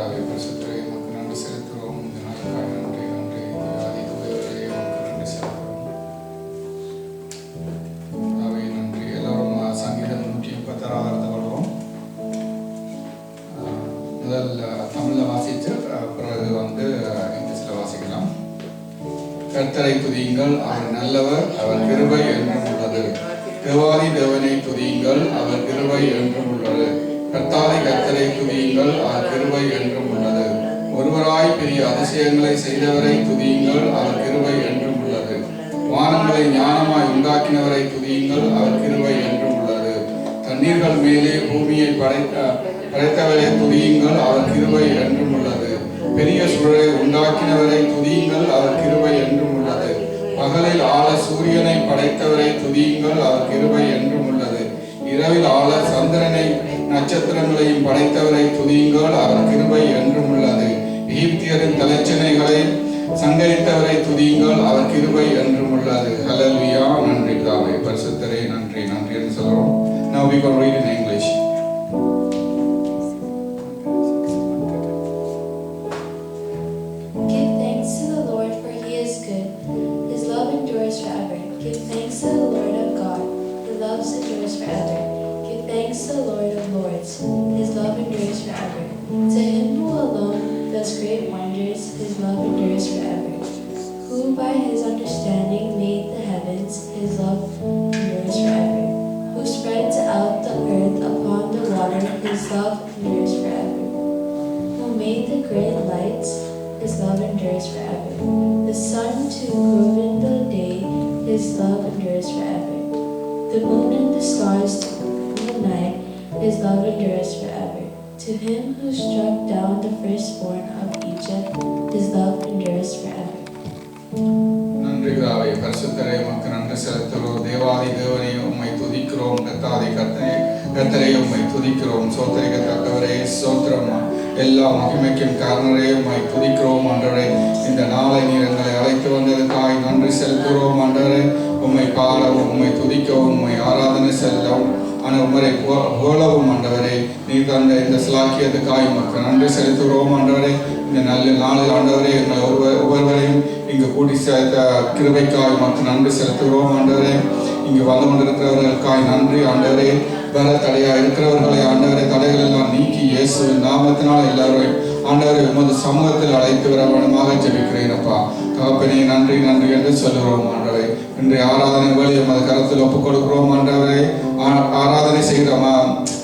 பிதாவே, பரிசுத்தரே உமக்கு நன்றி செலுத்துகிறோம். இந்த நாளுக்காக நன்றி நன்றி. ஆதி தூயவரே உமக்கு நன்றி செலுத்துகிறோம். பிதாவே நன்றி. எல்லாரும் சங்கீதம் 136 எடுத்துக்கொள்வோம். முதல் தமிழில் வாசித்து பிறகு இங்கிலீஷில் வாசிக்கலாம். கர்த்தரை துதியுங்கள், அவர் நல்லவர், அவர் கிருபை என்றும் உள்ளது. தேவாதி தேவனை துதியுங்கள், அவர் கிருபை என்றும் உள்ளது. கர்த்தரை துதியுங்கள், அவர் கிருபை என்றும் உள்ளது. ஒருவராய் பெரிய அதிசயங்களை செய்தவரை துதியுங்கள், அவர் கிருபை என்றும் உள்ளது. வானங்களை ஞானமாய் உண்டாக்கினவரை துதியுங்கள், அவர் கிருபை என்றும் உள்ளது. தண்ணீர்கள் மேலே பூமியை படைத்தவரை துதியுங்கள், அவர் கிருபை என்றும் உள்ளது. பெரிய சுழலை உண்டாக்கினவரை துதியுங்கள், அவர் கிருபை என்றும் உள்ளது. பகலில் ஆள சூரியனை படைத்தவரை துதியுங்கள், அவர் கிருபை என்றும் உள்ளது. இரவில் ஆள சந்திரனை நட்சத்திரங்களையும் படைத்தவரை துதியுங்கள், அவர் கிருபை என்றும் உள்ளது. எகிப்தியரின் தலைச்சனைகளை சங்கரித்தவரை துதியுங்கள், அவர் கிருபை என்றும் உள்ளது. ஹல்லேலூயா. நன்றி பிதாவே, பரிசுத்தரே நன்றி நன்றி என்று சொல்றோம். Now we can read in English. Give thanks to the Lord, for he is good. His love endures forever. Give thanks to the Lord of God. His love endures forever. Give thanks to the Lord of Lords. His love endures forever. To him who alone does great wonders, his love endures forever. Who by his understanding made the heavens, his love endures forever. Who spreads out the earth upon the water, his love endures forever. Who made the great lights, his love endures forever. The sun to govern the day, his love endures forever. The moon and the stars in the night, his love endures forever. To him who struck down the firstborn of Egypt, his love endures forever. நன்றி பிதாவே, பரிசுத்தரே உமக்கு நன்றி செலுத்துகிறோம். தேவாதி தேவனே உம்மை துதிக்கிறோம். கர்த்தரே உம்மை துதிக்கிறோம். சோத்தரிக்கத்தக்கவரே ஸ்தோத்திரம். எல்லா மகிமைக்கும் காரணரே உம்மை துதிக்கிறோம். ஆண்டவரே, இந்த நாளை நீர் எங்களை அழைத்து வந்ததுக்காய் நன்றி செலுத்துகிறோம். ஆண்டவரே, உம்மை பாடவும் உம்மை துதிக்கவும் உம்மை ஆராதனை செல்லவும் ஆனால் உமரை புகழவும் ஆண்டவரே, நீர் தந்த இந்த சிலாக்கியத்துக்காய் உமக்கு நன்றி செலுத்துகிறோம். ஆண்டவரே, இந்த நல்ல நாளில் ஆண்டவரே எங்களை ஒவ்வொருவரையும் இங்கு கூட்டி சேர்த்த கிருபைக்காய் உமக்கு நன்றி செலுத்துகிறோம். ஆண்டவரே, இங்கு வந்து கொண்டிருக்கிறவர்களுக்காய் நன்றி. ஆண்டவரே, வர தடையா இருக்கிறவர்களை ஆண்டவரை தடைகள் எல்லாம் நீக்கி இயேசுவின் நாமத்தினால் எல்லாரையும் ஆண்டவரை உமது சமூகத்தில் அழைத்து வர வேண்டுமாக ஜெபிக்கிறேன். அப்பா தகப்பனே, நன்றி நன்றி என்று சொல்லுகிறோம். ஆண்டவரே, இன்றைய ஆராதனை வேலை உமது கரத்தில் ஒப்புக் கொடுக்கிறோம். ஆண்டவரே, ஆராதனை செய்கிற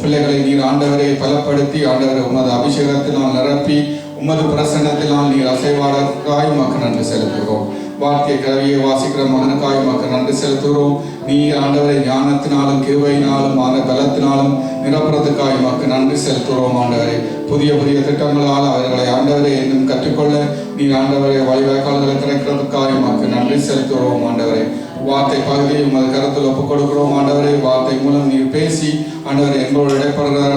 பிள்ளைகளை நீர் ஆண்டவரை பலப்படுத்தி ஆண்டவரை உமது அபிஷேகத்தினால் நிரப்பி உமது பிரசன்னத்தினால் நீர் அசைவாடற்காய் உமக்கு நன்றி செலுத்துகிறோம். வார்த்தை கவியை வாசிக்கிற மகனுக்காய் உமக்கு நன்றி செலுத்துகிறோம். நீ ஆண்டவரை ஞானத்தினாலும் கிருபையினாலும் பலத்தினாலும் நிரப்புறதுக்காய் உமக்கு நன்றி செலுத்துகிறோம். ஆண்டவரை புதிய புதிய திட்டங்களால் அவர்களை ஆண்டவரை இன்னும் கற்றுக்கொள்ள நீர் ஆண்டவரை வழிவாய்க்கால்களை திறக்கிறதுக்காய் உமக்கு நன்றி செலுத்துகிறோம். ஆண்டவரை வார்த்தை பகுதியை உமது கருத்தில் ஒப்புக் கொடுக்கிறோம். ஆண்டவரை வார்த்தை மூலம் நீர் பேசி ஆண்டவரை எங்களோடு இடைப்படுகிற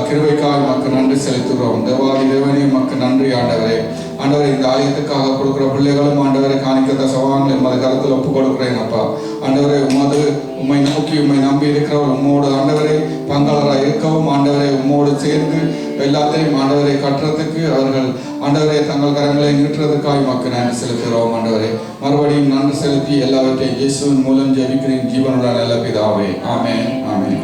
கிருபைக்காக உமக்கு நன்றி செலுத்துகிறோம். தேவாதி தேவனே உமக்கு நன்றி. ஆண்டவரை ஆண்டவரை இந்த ஆலயத்துக்காக கொடுக்குற பிள்ளைகளும் ஆண்டவரை காணிக்கத்த சவாங்களை உமது கருத்தில் ஒப்புக் கொடுக்கிறேன். அப்பா ஆண்டவரை உம்மை நோக்கி உம்மை நம்பி இருக்கிறவர் உம்மோடு ஆண்டவரை பங்காளராக இருக்கவும் ஆண்டவரை உம்மோடு சேர்ந்து எல்லாத்தையும் ஆண்டவரை கட்டுறதுக்கு அவர்கள் ஆண்டவரை தங்கள் கரங்களை நீட்டுறதுக்காக உமக்கு நன்றி செலுத்துகிறோம். ஆண்டவரை மறுபடியும் நன்றி செலுத்தி எல்லாவற்றையும் இயேசுவின் மூலம் ஜெபிக்கிறேன் ஜீவனுள்ள நல்ல பிதாவே. ஆமென் ஆமென்.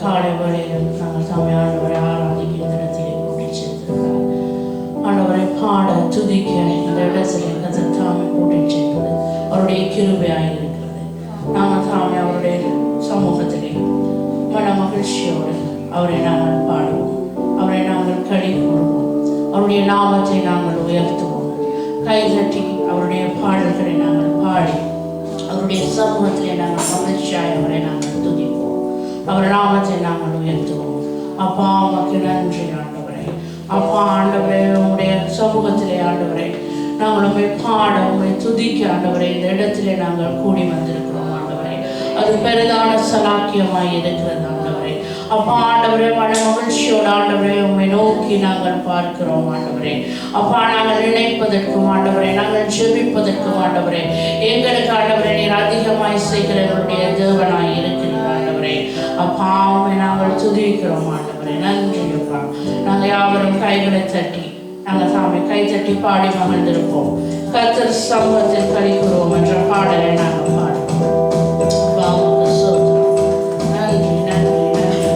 காலை வேளையிலும் நாங்கள் சாமி ஆண்டவரை ஆராதிக்க இந்த இடத்திலே கூட்டி சேர்த்திருக்கிறார். ஆண்டவரை பாட துதிக்க இந்த இடத்திலே கர்த்தர் தாமே கூட்டி சேர்ப்பது அவருடைய கிருபையாக இருக்கிறது. நாங்கள் சாமி அவருடைய சமூகத்திலே மன மகிழ்ச்சியோடு அவரை நாங்கள் பாடுவோம், அவரை நாங்கள் களி கூறுவோம், அவருடைய நாமத்தை நாங்கள் உயர்த்துவோம். கைதட்டி அவருடைய பாடல்களை நாங்கள் பாடி அவருடைய சமூகத்திலே நாங்கள் மகிழ்ச்சியாய் அவரை நாங்கள் துதிப்போம், அவர் நாமத்தை நாங்கள் உயர்த்துவோம். அப்பா உமக்கு நன்றி ஆண்டவரே. அப்பா ஆண்டவரே, உங்களுடைய சமூகத்திலே ஆண்டவரே நாங்கள் உண்மை பாட உண்மை துதிக்க ஆண்டவரே இந்த இடத்திலே நாங்கள் கூடி வந்திருக்கிறோம். ஆண்டவரே, அது பெரிதான சலாக்கியமாய் இருக்கிறது. ஆண்டவரே, அப்பா ஆண்டவரே மன மகிழ்ச்சியோடு ஆண்டவரே உம்மை நோக்கி நாங்கள் பார்க்கிறோம் ஆண்டவரே. அப்பா நாங்கள் நினைப்பதற்கும் ஆண்டவரே, நாங்கள் ஜெபிப்பதற்கும் ஆண்டவரே, எங்களுக்கு ஆண்டவரே நீர் அதிகமாய் செய்கிறவருடைய தேவனாய் இருக்கிறீர் ஆண்டவரே. அப்பா உம்மை நாங்கள் துதிக்கிறோம் ஆண்டவரே. நன்றி அப்பா. நாங்கள் யாவரும் கைகளை தட்டி நாங்கள் சாமி கை தட்டி பாடி மகிழ்ந்திருப்போம். கர்த்தர் சமூகத்தில் கழிக்கிறோம் என்ற பாடலை நாங்கள் பாடுவோம். அப்பா உமக்கு ஸ்தோத்திரம். நன்றி நன்றி நன்றி.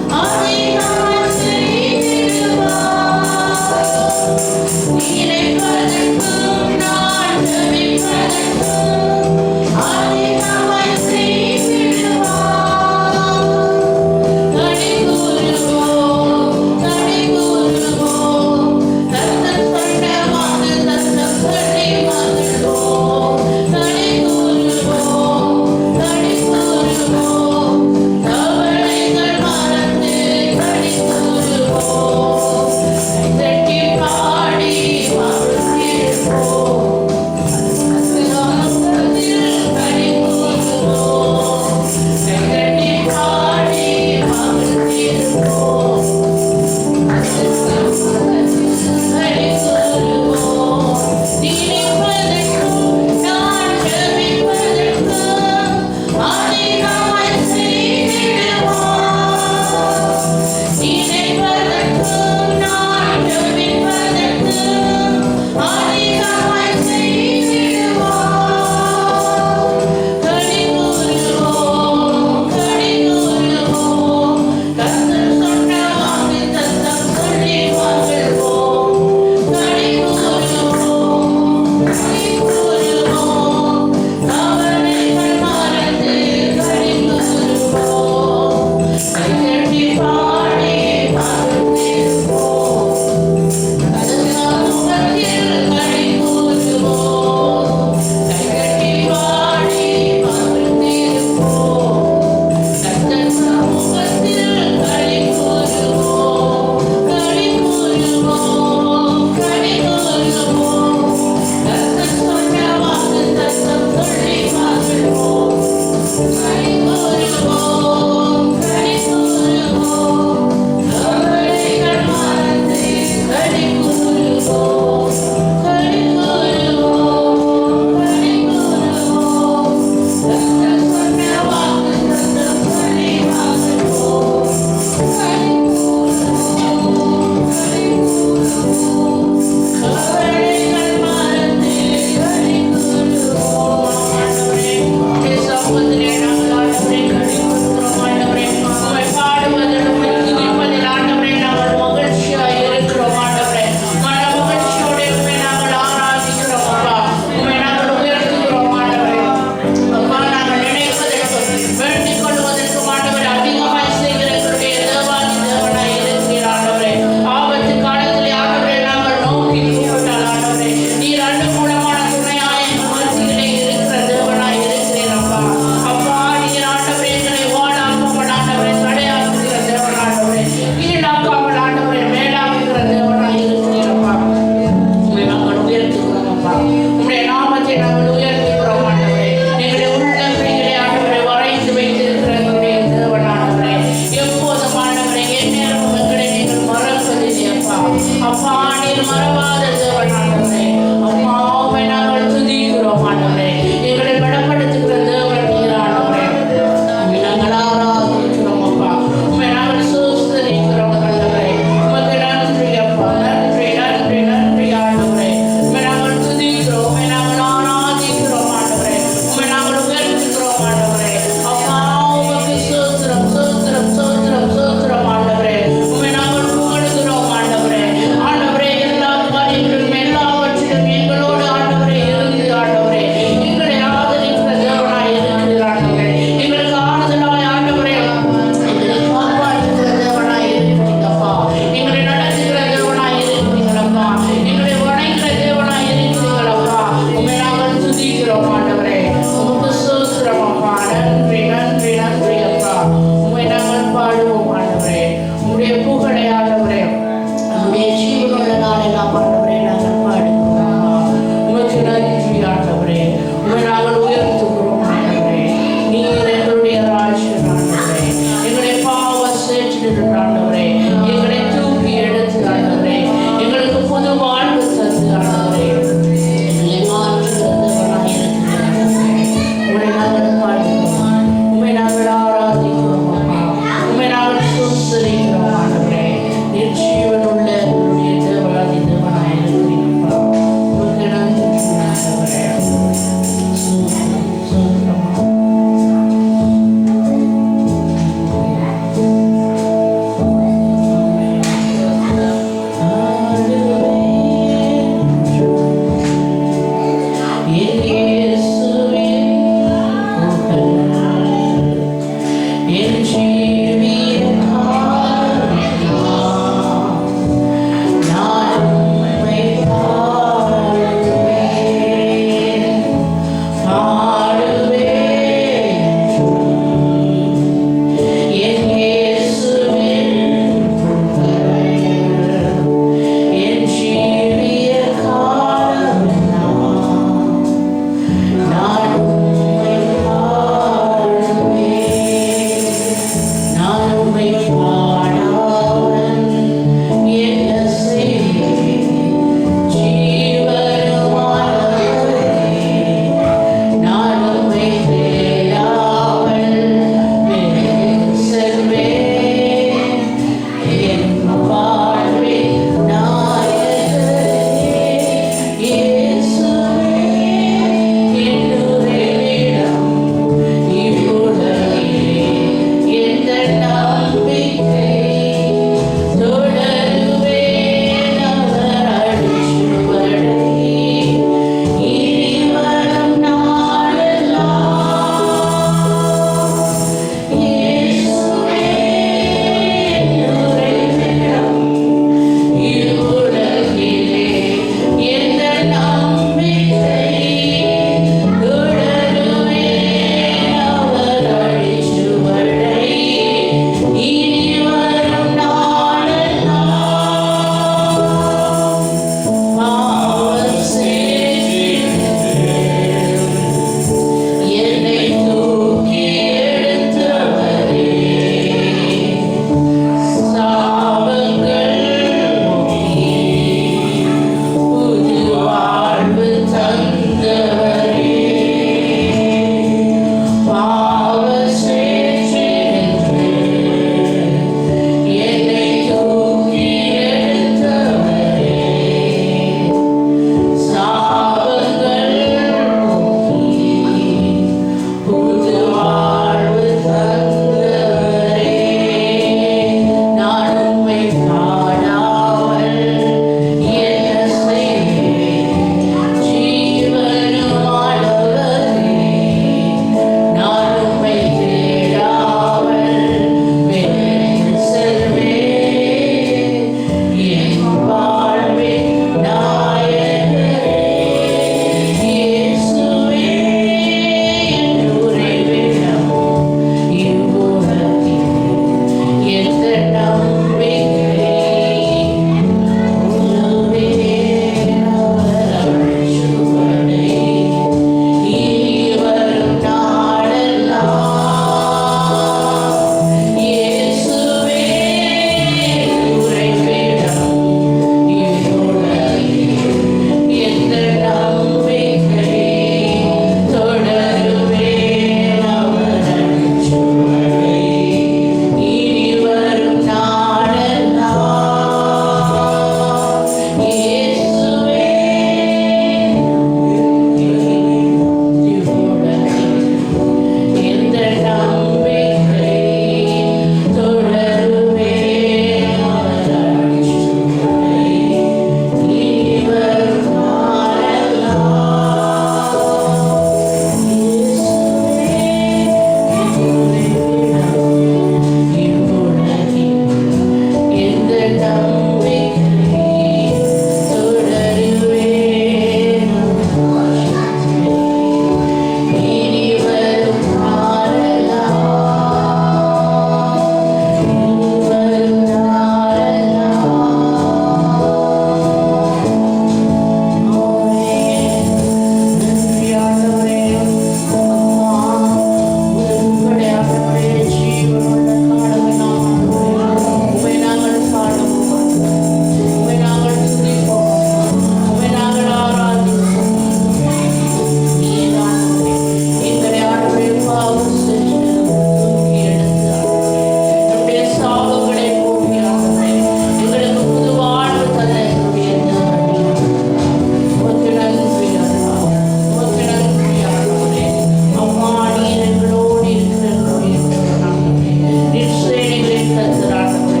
கர்த்தர் ஆண்டவரே.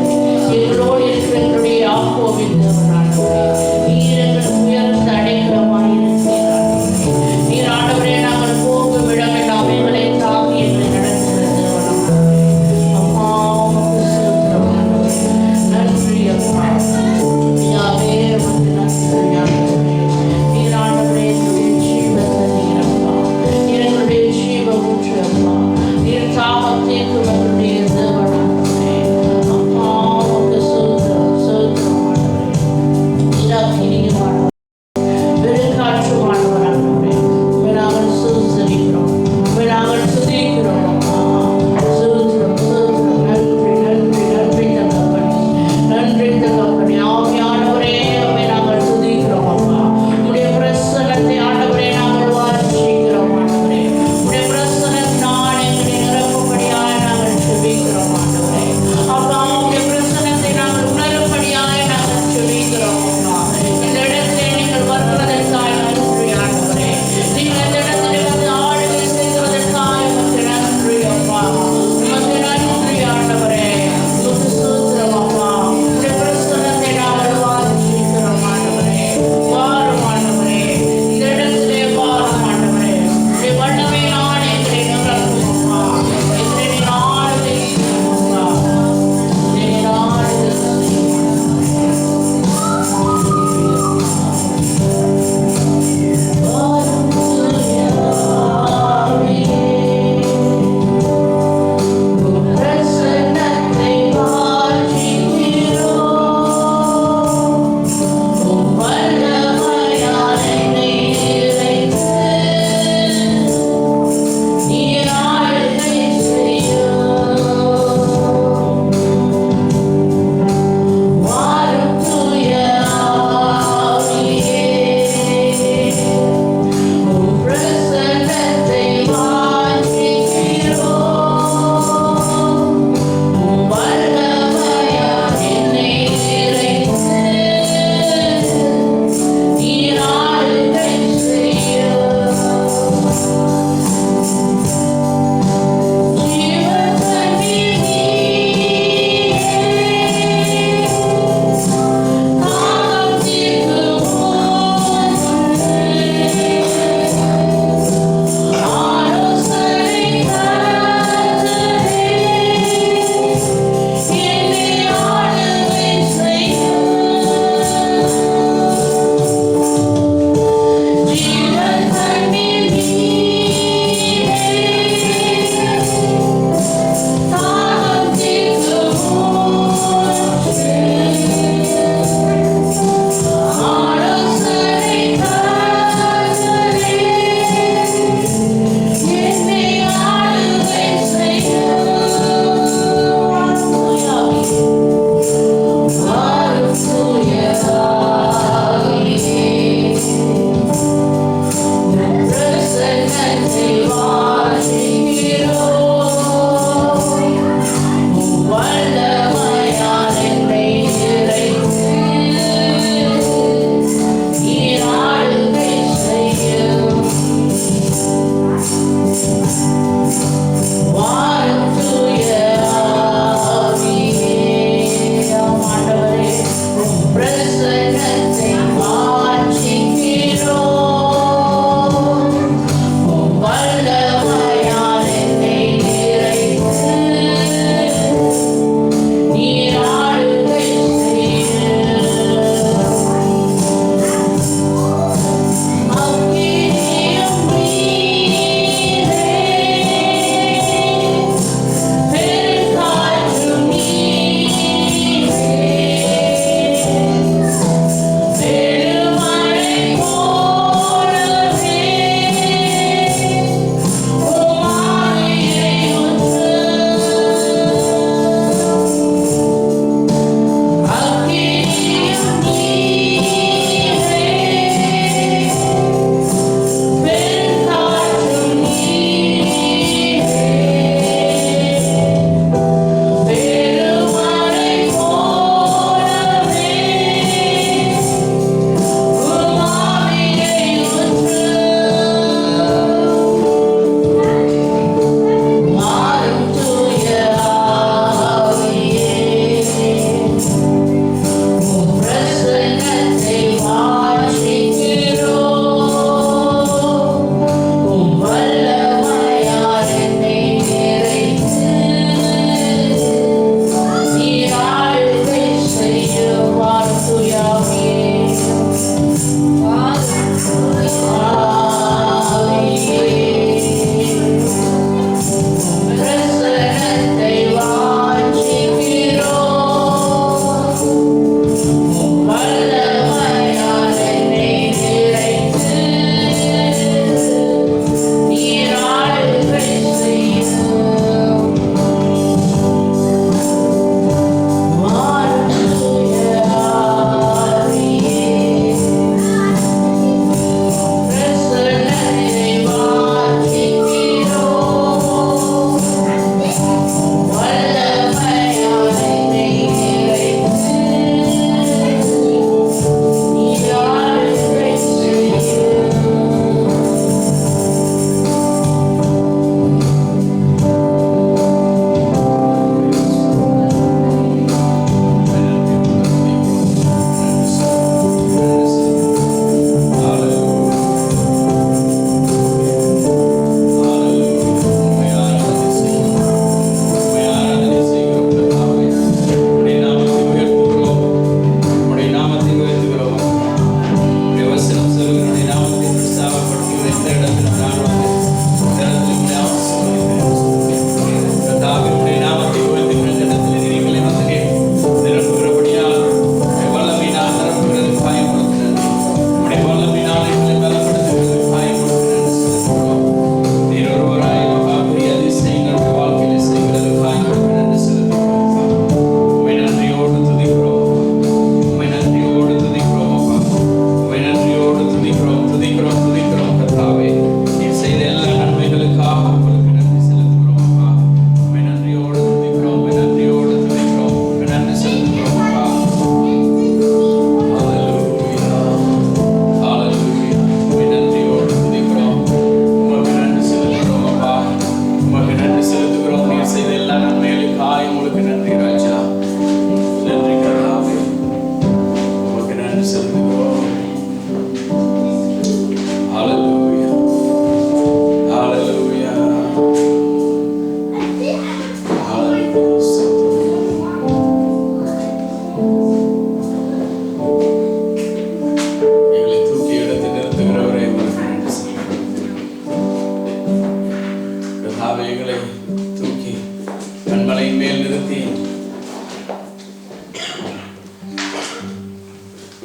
எங்களோடு இருக்கிற எங்களுடைய யாக்கோபின் தேவன் ஆண்டவரே. நீர் எங்களுக்கு உயர்ந்த அடைக்கலமாய் இருக்கிறீர் ஆண்டவரே. நீர் ஆண்டவரே நாங்கள் போகும் இடமெல்லாம் எங்களை தாங்கி எங்களை நடத்துகிற தேவன் ஆண்டவரே. அப்பா உமக்கு ஸ்தோத்திரம் ஆண்டவரே. நன்றி அப்பா. பிதாவே உமக்கு நன்றி ஆண்டவரே. நீர் ஆண்டவரே எங்களுடைய ஜீவத்தை நீரப்பா. நீர் எங்களுடைய ஜீவ ஊற்று அப்பா. நீர் தாமத்தேக்கு எங்களுடைய தேவன் ஆண்டவரே. அப்பா உமக்கு ஸ்தோத்திரம் ஸ்தோத்திரம் ஆண்டவரே. இதாக்கினி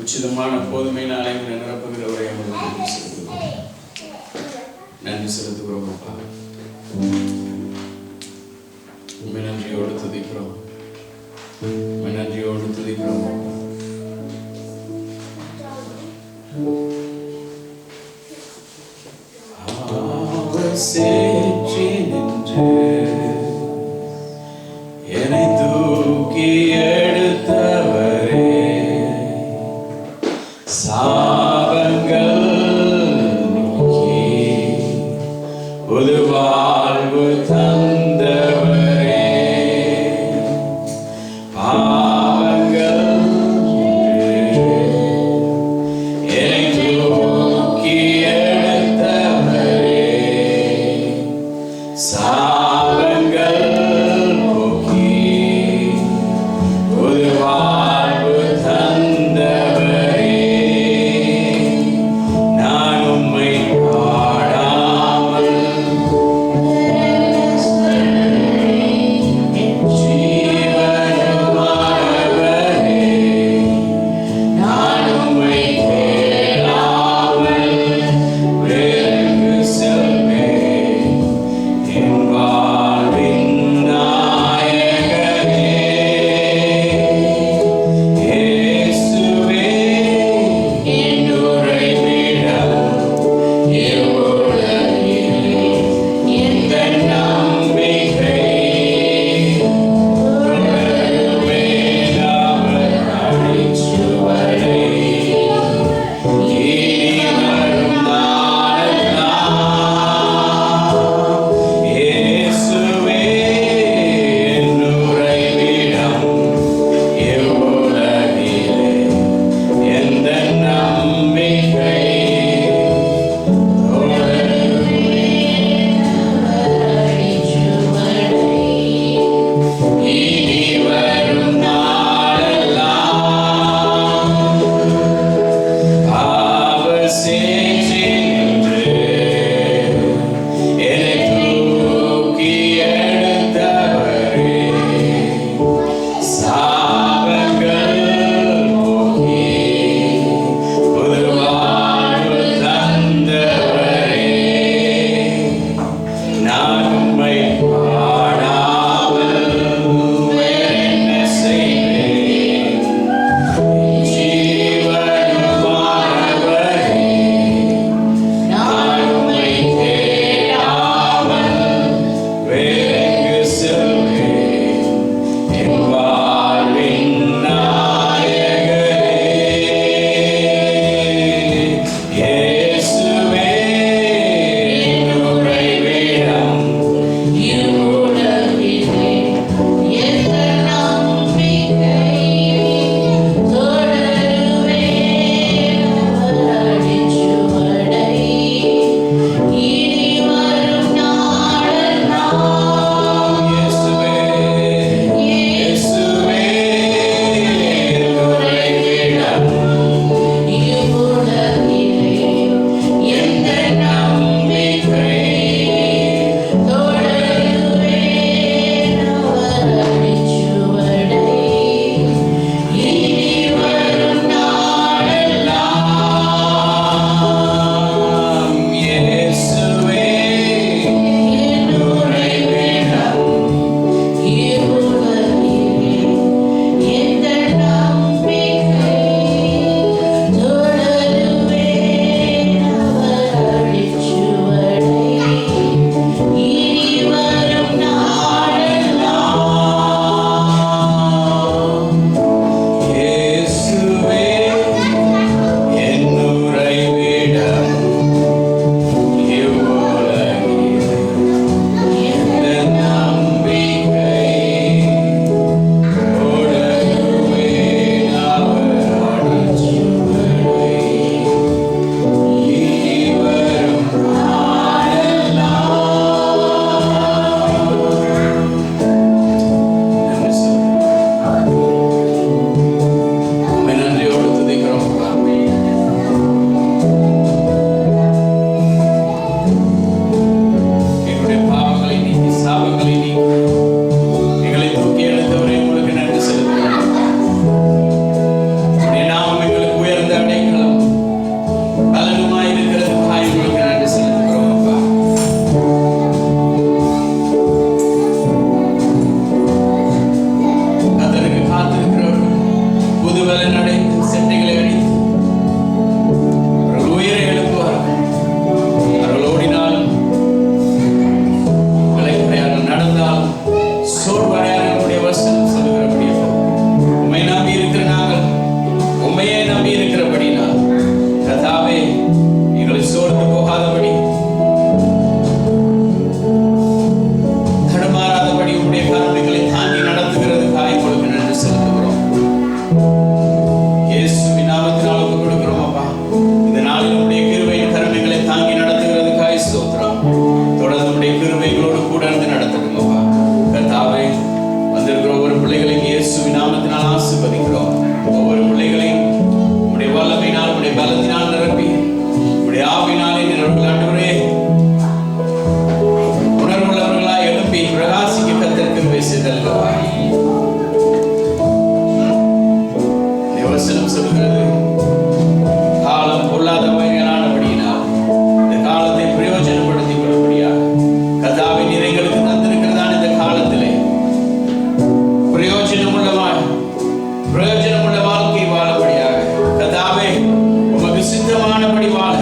உச்சிதமான போதுமையின் ஆலயங்களை நிரப்புகிறவரை நன்றி செலுத்துகிறோம் அப்பா. உண்மை நன்றியோடு துதிக்கிறோம், உண்மை நன்றியோடு துதிக்கிறோம் அப்பா. சேற்றி நின்று என்னை தூக்கி எடுத்தவரே, சாபங்கள் நீக்கி புது வாழ்வு தந்தவரே, பாவங்கள் பிரயோஜனமுள்ள வாழ்க்கை வாழபடியாக கர்த்தாவே உமக்கு சித்தமானபடி வாழ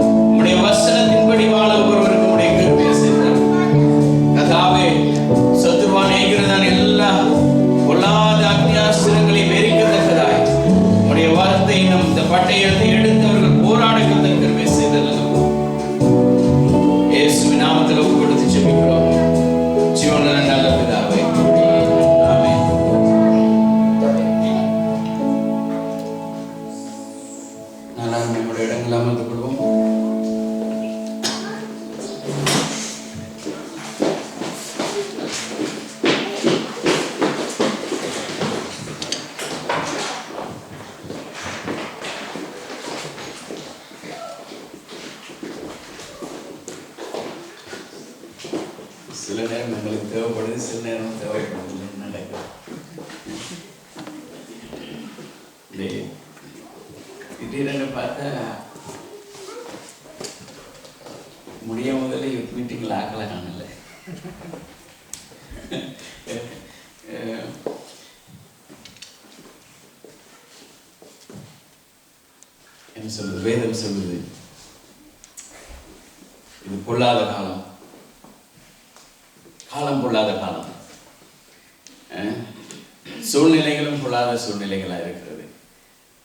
உம்முடைய வசனத்தின்படி வாழ ஒவ்வொருவருக்கும் உடைய கிருபையை செய்தார். கர்த்தாவே சத்துருவான் ஏகிறதான எல்லா பொல்லாத அக்னியாஸ்திரங்களை வெறிக்கத்தக்கதாய் உடைய வார்த்தை நம் இந்த பட்டயத்தை எடுத்து அவர்கள் போராடத்தக்க கிருபை செய்தது. இயேசுவின் நாமத்தில் ஒப்பு கொடுத்து ஜெபிக்கிறோம் ஜீவனுள்ள நல்ல பிதாவே. ஆமென். நாலாம் நம்முடைய இடங்கள் அமர்ந்து கொள்வோம். சில நேரம் எங்களுக்கு தேவைப்படுது, சில நேரம் தேவைப்படுது. நடக்கும். திடீரென்று பார்த்தா முடிய முதல்ல யூத் மீட்டிங்கில் ஆக்கல காணல. என்ன சொல்றது, வேதம் சொல்லுது இது பொல்லாத காலம், காலம் பொல்லாத காலம், சூழ்நிலைகளும் பொல்லாத சூழ்நிலைகளாக இருக்கிறது.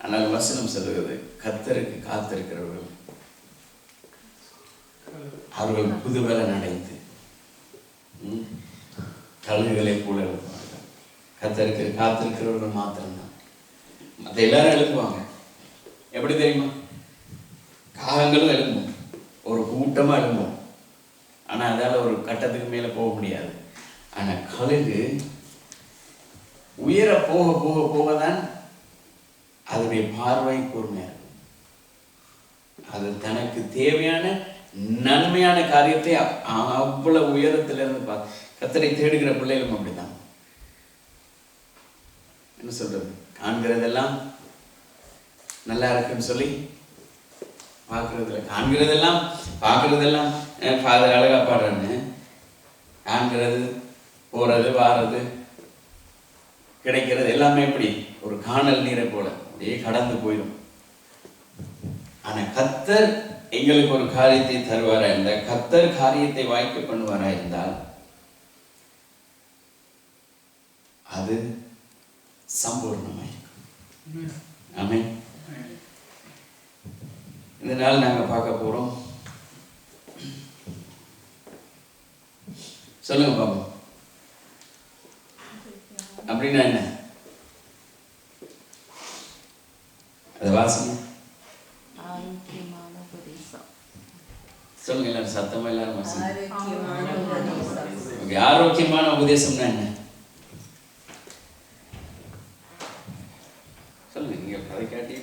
ஆனால் வசனம் சொல்லுகிறது கர்த்தருக்கு காத்திருக்கிறவர்கள் அவர்கள் புதுவெள அடைந்து கழுகுகளை போல எழுப்புவார்கள். கர்த்தருக்கு காத்திருக்கிறவர்கள் மாத்திரம்தான். மற்ற எல்லாரும் எழுப்புவாங்க. எப்படி தெரியுமா? காகங்களும் எழும்பும், ஒரு கூட்டமா எழும்பும். ஆனா அதால ஒரு கட்டத்துக்கு மேல போக முடியாது. ஆனா கழுகு உயர போக போக போகதான் அதனுடைய பார்வை கூர்மையா இருக்கும். அது தனக்கு தேவையான நன்மையான காரியத்தை அவ்வளவு உயரத்திலிருந்து கர்த்தரை தேடுகிற பிள்ளைகளும் அப்படிதான். என்ன சொல்றது, காண்கிறதெல்லாம் நல்லா இருக்குன்னு சொல்லி பார்க்கறதில்ல. பார்க்கறதெல்லாம் ஃபாதர் அழகா பாடுறேன்னு காண்கிறது, போறது வாரது கிடைக்கிறது எல்லாமே எப்படி ஒரு காணல் நீரை போல அப்படியே கடந்து போயிடும். ஆனா கர்த்தர் எங்களுக்கு ஒரு காரியத்தை தருவாரா இருந்தால், கர்த்தர் காரியத்தை வாய்க்க பண்ணுவாரா இருந்தால் அது சம்பூர்ணமாயிருக்கும். ஆமென். இந்த நாள் நாங்க பார்க்க போறோம். சொல்லுங்க பாபு, அப்படின்னா என்ன? அது வாசனை சொல்லுங்க எல்லாரும் சத்தமா, எல்லாரும் வாசனை. ஆரோக்கியமான உபதேசம்னா என்ன சொல்லுங்க. நீங்க அதை காட்டி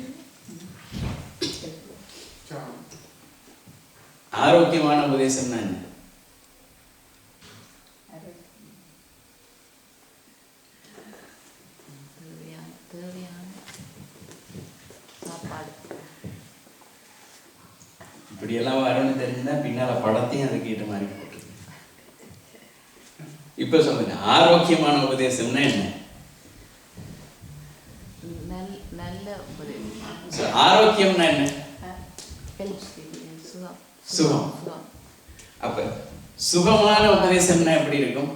ஆரோக்கியமான உபதேசம்னா என்ன? இப்படி எல்லாம் வரும்னு தெரிஞ்சுன்னா பின்னால படத்தையும் அது கேட்ட மாதிரி போட்டு. இப்ப சொல்லுங்க, ஆரோக்கியமான உபதேசம்னா என்ன? ஆரோக்கியம்னா என்ன? சுகம். அப்ப சுகமான உபதேசம்னா எப்படி இருக்கும்?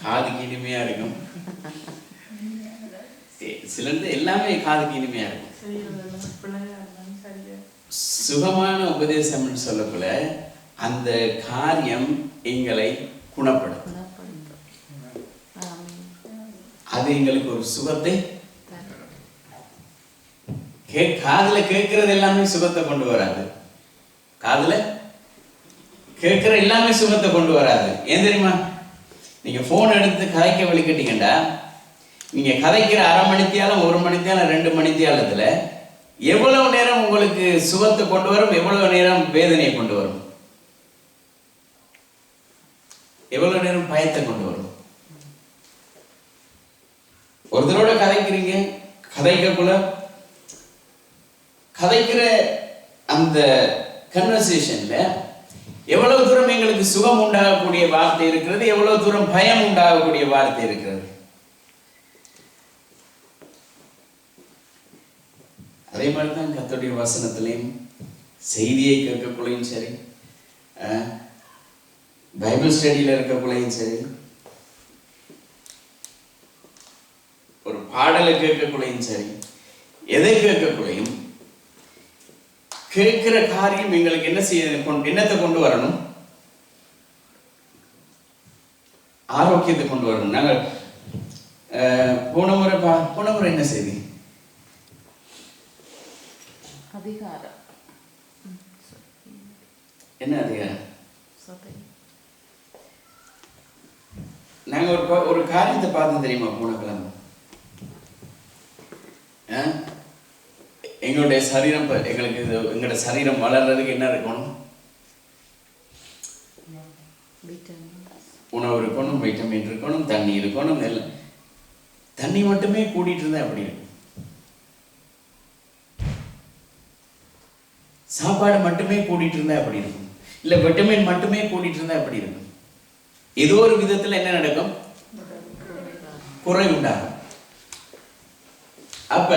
காதுக்கு இனிமையா இருக்கும். சிலது எல்லாமே காதுக்கு இனிமையா இருக்கும். சுகமான உபதேசம்னு சொல்லக்குள்ள அந்த காரியம் எங்களை குணப்படுத்தும். அது எங்களுக்கு ஒரு சுகத்தை, காதுல கேட்கறது எல்லாமே சுகத்தை கொண்டு வராது. காதுல கேட்கிற எல்லாமே சுகத்தை கொண்டு வராது. ஏன் தெரியுமா? நீங்க போன் எடுத்து கதைக்க வலிக்கிட்டீங்கடா, நீங்க கதைக்கிற அரை மணித்தியாலம், ஒரு மணித்தியாலம், 2 மணித்தியாலத்துல எவ்வளவு நேரம் உங்களுக்கு சுகத்தை கொண்டு வரும், எவ்வளவு நேரம் வேதனையை கொண்டு வரும், எவ்வளவு நேரம் பயத்தை கொண்டு வரும். ஒருத்தரோட கதைக்கிறீங்க, கதைக்கிற அந்த கன்வர்சேஷன்ல எவ்வளவு தூரம் எங்களுக்கு சுகம் உண்டாகக்கூடிய வார்த்தை இருக்கிறது, எவ்வளவு தூரம் பயம் உண்டாகக்கூடிய வார்த்தை இருக்கிறது. அதே மாதிரி தான் கர்த்தருடைய வசனத்திலையும் செய்தியை கேட்கக்குள்ளையும் சரி, பைபிள் ஸ்டடியில் இருக்கக்குள்ளையும் சரி, ஒரு பாடலை கேட்கக்குள்ளையும் சரி, எதை கேட்கக்குள்ளையும் கேட்கிற காரியம் எங்களுக்கு என்ன செய்ய, என்னத்தை கொண்டு வரணும்? ஆரோக்கியத்தை கொண்டு வரணும். நாங்கள் போன முறை என்ன செய்தி? அதிகாரம் என்ன அதிகாரம்? நாங்க ஒரு காரியத்தை பார்த்தோம் தெரியுமா? போன கிழமை எங்களுடைய சரீரம், எங்களுக்கு எங்களோட சரீரம் வளர்றதுக்கு என்ன இருக்கணும்? உணவு இருக்கணும், வைட்டமின் இருக்கணும், தண்ணி இருக்கணும். எல்லாம் தண்ணி மட்டுமே கூட்டிட்டு இருந்தா எப்படி இருக்கும்? சாப்பாடு மட்டுமே கூட்டிட்டு இருந்தா எப்படி இருக்கும்? இல்ல விட்டமின் மட்டுமே கூட்டிட்டு இருந்தா எப்படி இருக்கும்? ஏதோ ஒரு விதத்துல என்ன நடக்கும்? குறை உண்டாகும். அப்ப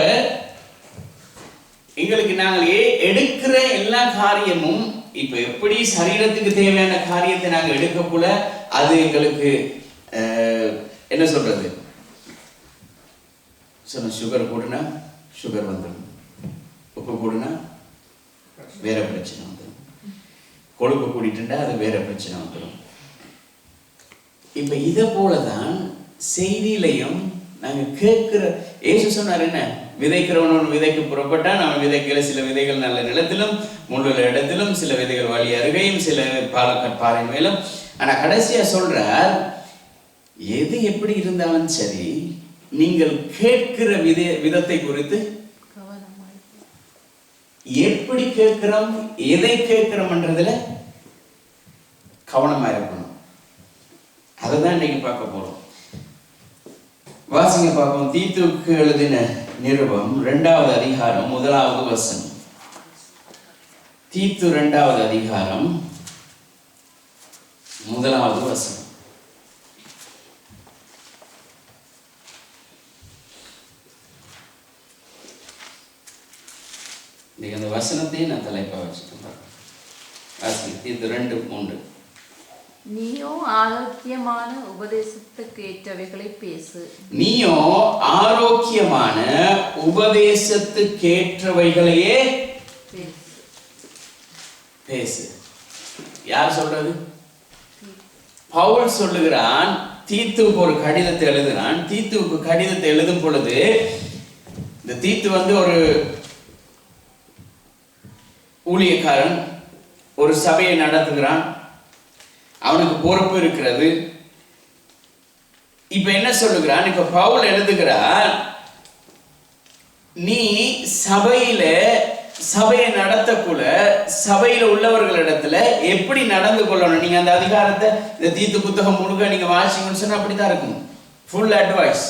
எங்களுக்கு நாங்கள் எடுக்கிற எல்லா காரியமும் இப்ப எப்படி சரீரத்துக்கு தேவையான காரியத்தை நாங்கள் எடுக்கக்குள்ள அது எங்களுக்கு என்ன சொல்றது, சுகர் கூடுனா சுகர் வந்துடும், உப்பு கூடுனா வேற பிரச்சனை வந்துடும், கொழுப்பு கூடிட்டுண்டா அது வேற பிரச்சனை வந்துடும். இப்ப இதை போலதான் செய்தியிலையும் நாங்க கேட்கிற, ஏசு சொன்னார் என்ன, விதைக்கிறவன் விதைக்கு புறப்பட்டா நம்ம விதைக்கிற சில விதைகள் நல்ல நிலத்திலும் முள்ளுள்ள இடத்திலும், சில விதைகள் வழி அருகையும், சில பாறை மேலும். ஆனா கடைசியா சொல்றார், எது எப்படி இருந்தாலும் சரி நீங்கள் கேட்கிற விதத்தை குறித்து எப்படி கேட்கிறோம், எதை கேட்கிறோம்ன்றதுல கவனமா இருக்கணும். அதைதான் இன்னைக்கு பார்க்க போறோம். வாசிங்க பார்ப்போம். தீத்துவுக்கு எழுதின நிருபம் 2வது அதிகாரம் 1வது வசனம். தீத்து 2வது அதிகாரம் 1வது வசனம். நீங்க அந்த வசனத்தையும் நான் தலைப்பா வச்சுட்டேன். வாசிங்க தீத்து 2:3. நீயோ ஆரோக்கியமான உபதேசத்துக்கு ஏற்றவைகளை பேசு. நீயோ ஆரோக்கியமான உபதேசத்துக்கு ஏற்றவைகளையே பேசு. யார் சொல்றது? பவுல் சொல்லுகிறான். தீத்துவுக்கு ஒரு கடிதத்தை எழுதுகிறான். தீத்துவுக்கு கடிதத்தை எழுதும் பொழுது இந்த தீத்து ஒரு ஊழியக்காரன், ஒரு சபையை நடத்துகிறான், அவனுக்கு பொறுப்பு இருக்கிறது. இப்ப என்ன சொல்லுகிறான்? இப்ப பவுல் எழுதுகிறார், நீ சபையை நடத்தக்குள்ள சபையில உள்ளவர்களிடத்துல எப்படி நடந்து கொள்ளணும். நீங்க அந்த அதிகாரத்தை இந்த தீத்து புத்தகம் முழுக்க நீங்க வாசிங்கன்னு சொன்னா அப்படித்தான் இருக்கும். Full advice.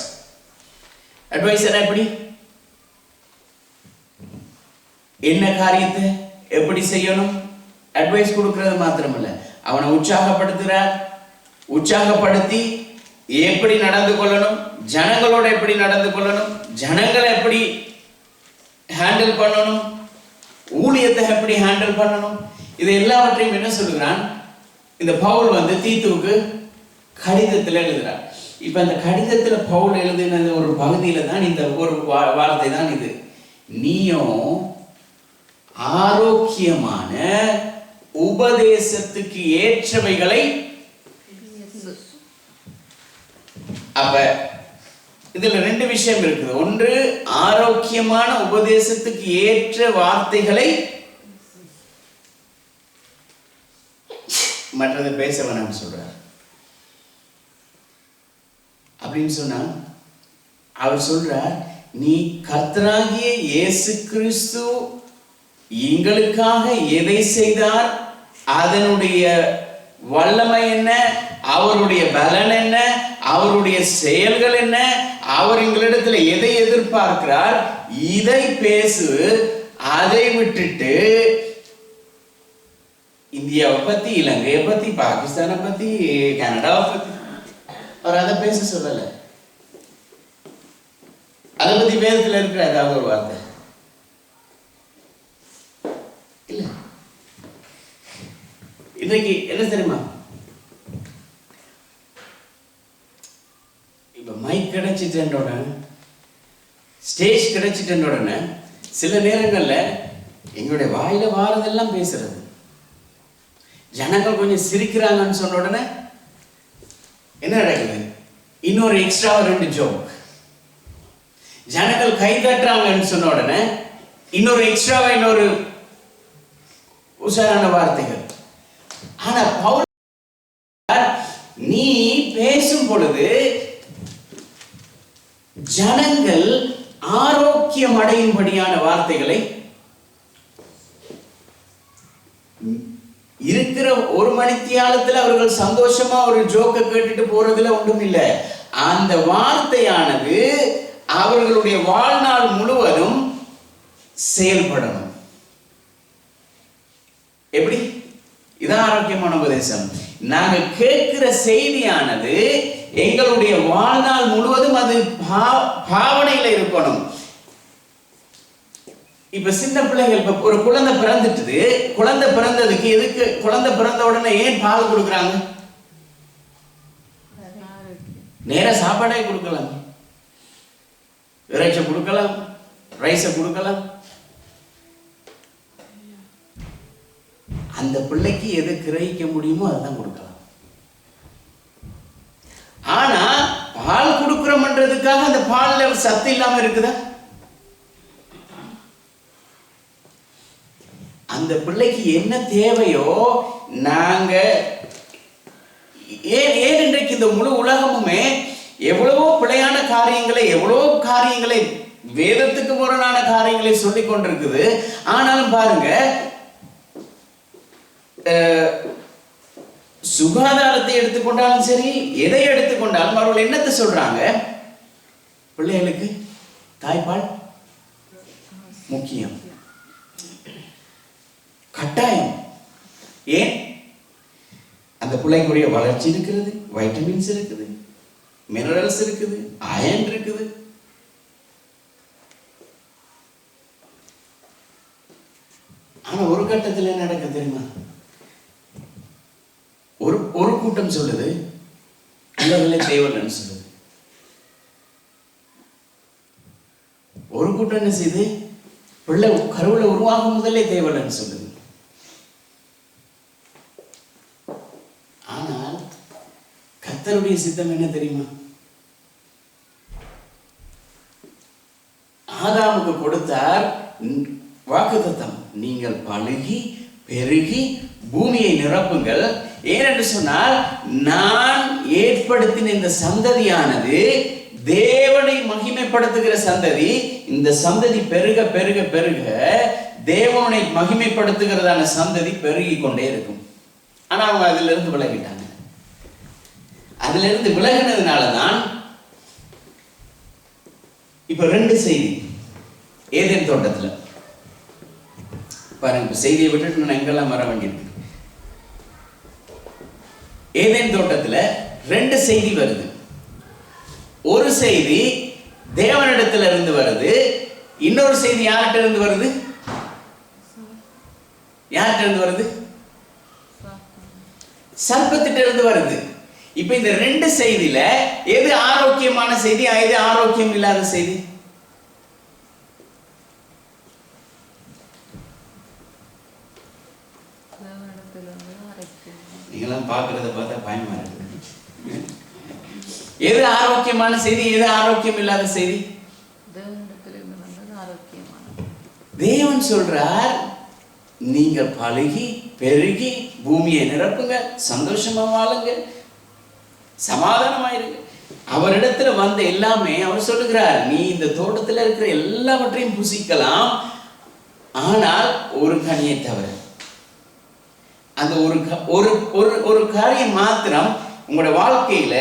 அட்வைஸ் எப்படி, என்ன காரியத்தை எப்படி செய்யணும், அட்வைஸ் கொடுக்கிறது மாத்திரமல்ல, அவனை உற்சாகப்படுத்துகிறார். உற்சாகப்படுத்தி எப்படி நடந்து கொள்ளணும், ஜனங்களோட எப்படி நடந்து கொள்ளணும், ஜனங்களை எப்படி ஹேண்டில் பண்ணணும், ஊழியத்தை எப்படி ஹேண்டில் பண்ணணும், இது எல்லாவற்றையும் என்ன சொல்லுகிறான் இந்த பவுல் தீத்துவுக்கு கடிதத்தில் எழுதுகிறார். இப்ப அந்த கடிதத்துல பவுல் எழுதின ஒரு பகுதியில தான் இந்த ஒரு வார்த்தை தான் இது. நீயோ ஆரோக்கியமான உபதேசத்துக்கு ஏற்றவைகளை. அப்ப இதுல 2 விஷயம் இருக்குது. ஒன்று, ஆரோக்கியமான உபதேசத்துக்கு ஏற்ற வார்த்தைகளை, மற்றது பேச வேணாம்னு சொல்றார். அப்படின்னு சொன்னா அவர் சொல்றார், நீ கர்த்தராகிய இயேசு கிறிஸ்து எங்களுக்காக எதை செய்தார், அதனுடைய வல்லமை என்ன, அவருடைய பலன் என்ன, அவருடைய செயல்கள் என்ன, அவர் எங்களிடத்துல எதை எதிர்பார்க்கிறார், இதை பேசு. அதை விட்டுட்டு இந்தியாவை பத்தி, இலங்கையை பத்தி, பாகிஸ்தானை பத்தி, கனடாவை பத்தி அவர் அதை பேச சொல்லல. அதை பத்தி வேதத்துல இருக்கிற ஏதாவது ஒரு வார்த்தை இன்றைக்கு என்ன தெரியுமா, இப்ப மைக் கிடைச்சிட்டேன் உடனே, ஸ்டேஜ் கிடைச்சிட்டேன் உடனே சில நேரங்கள்ல எங்களுடைய வாயில வாரதெல்லாம் பேசுறது. ஜனங்கள் கொஞ்சம் சிரிக்கிறாங்கன்னு சொன்ன உடனே என்ன நடக்குது, இன்னொரு எக்ஸ்ட்ரா 2 ஜோக். ஜனங்கள் கை தட்டுறாங்கன்னு சொன்ன உடனே இன்னொரு எக்ஸ்ட்ராவா இன்னொரு உஷாரான வார்த்தைகள். ஆனா பவுல் நீ பேசும் பொழுது ஜனங்கள் ஆரோக்கியம் அடையும்படியான வார்த்தைகளை, இருக்கிற 1 மணித்தியாலத்துல அவர்கள் சந்தோஷமா ஒரு ஜோக்க கேட்டுட்டு போறதுல ஒன்றும் இல்லை. அந்த வார்த்தையானது அவர்களுடைய வாழ்நாள் முழுவதும் செயல்படணும். எப்படி? இதான் ஆரோக்கியமான உபதேசம். நாங்க கேட்கிற செய்தியானது எங்களுடைய வாழ்நாள் முழுவதும் அது பாவனையில இருக்கணும். இப்ப சின்ன பிள்ளைகள், இப்ப ஒரு குழந்தை பிறந்துட்டுது, குழந்தை பிறந்ததுக்கு எதுக்கு, குழந்தை பிறந்த உடனே ஏன் பால் கொடுக்குறாங்க? நேரா சாப்பாடே கொடுக்கலாம், இறைச்ச கொடுக்கலாம், ரைஸ கொடுக்கலாம். அந்த பிள்ளைக்கு எது கிரகிக்க முடியுமோ அதுதான் கொடுக்கலாம். ஆனா பால் கொடுக்கிறோம்ன்றதுக்காக அந்த பால்ல சத்து இல்லாம இருக்குதா? அந்த பிள்ளைக்கு என்ன தேவையோ நாங்க ஏன் இன்றைக்கு இந்த முழு உலகமுமே எவ்வளவோ பிழையான காரியங்களை, எவ்வளவோ காரியங்களை, வேதத்துக்கு முரணான காரியங்களை சொல்லிக் கொண்டிருக்குது. ஆனாலும் பாருங்க, சுகாதாரத்தை எடுத்துக்கொண்டாலும் சரி, எதை எடுத்துக்கொண்டாலும் அவர்கள் என்னத்தை சொல்றாங்க? பிள்ளைகளுக்கு தாய்ப்பால் முக்கியம், கட்டாயம். ஏன்? அந்த பிள்ளைக்குரிய வளர்ச்சி இருக்கிறது, வைட்டமின்ஸ் இருக்குது, மினரல்ஸ் இருக்குது, அயன் இருக்குது. ஆனா ஒரு கட்டத்தில் என்ன நடக்க தெரியுமா? ஒரு கூட்டம் சொல்லுது பிள்ளைகளே தேவையில்லைன்னு சொல்லுது. ஒரு கூட்டம் என்ன செய்யுது? பிள்ளை கருவுல உருவாகும் முதலே தேவையில்லைன்னு சொல்லுது. ஆனால் கர்த்தருடைய சித்தம் என்ன தெரியுமா? ஆதாமுக்கு கொடுத்தார் வாக்குத்தத்தம், நீங்கள் பலுகி பெருகி பூமியை நிரப்புங்கள். ஏனென்று சொன்னால், நான் ஏற்படுத்தின இந்த சந்ததியானது தேவனை மகிமைப்படுத்துகிற சந்ததி. இந்த சந்ததி பெருக பெருக பெருக தேவனை மகிமைப்படுத்துகிறதான சந்ததி பெருகி கொண்டே இருக்கும். ஆனா அவங்க அதுல இருந்து விலகிட்டாங்க. அதுல இருந்து விலகினதுனாலதான் இப்ப 2 செய்தி ஏதேன் தோட்டத்துல பாருங்க. இப்ப செய்தியை விட்டுட்டு நான் எங்கெல்லாம் வர வேண்டியிருக்கு. ஏதேன் தோட்டத்துல 2 செய்தி வருது. ஒரு செய்தி தேவனிடத்துல இருந்து வருது, இன்னொரு செய்தி யார்கிட்ட இருந்து வருது? யார்கிட்ட இருந்து வருது? சர்ப்பத்திட்ட இருந்து வருது. இப்ப இந்த 2 செய்தியில எது ஆரோக்கியமான செய்தி, எது ஆரோக்கியம் இல்லாத செய்தி? நீங்களாம் பார்க்கறத பார்த்தா பயமா இருக்கு. எது ஆரோக்கியமான செய்தி, எது ஆரோக்கியம் இல்லாத செய்தி? தேவன் சொல்றார், நீங்கள் பலுகி பெருகி பூமியை நிரப்புங்க, சந்தோஷமா வாழுங்க, சமாதானமாயிருங்க. அவரிடத்துல வந்த எல்லாமே அவர் சொல்லுகிறார், நீ இந்த தோட்டத்தில் இருக்கிற எல்லாவற்றையும் புசிக்கலாம், ஆனால் ஒரு கனியை தவிர. அந்த ஒரு காரியம் மாத்திரம் உங்களோட வாழ்க்கையில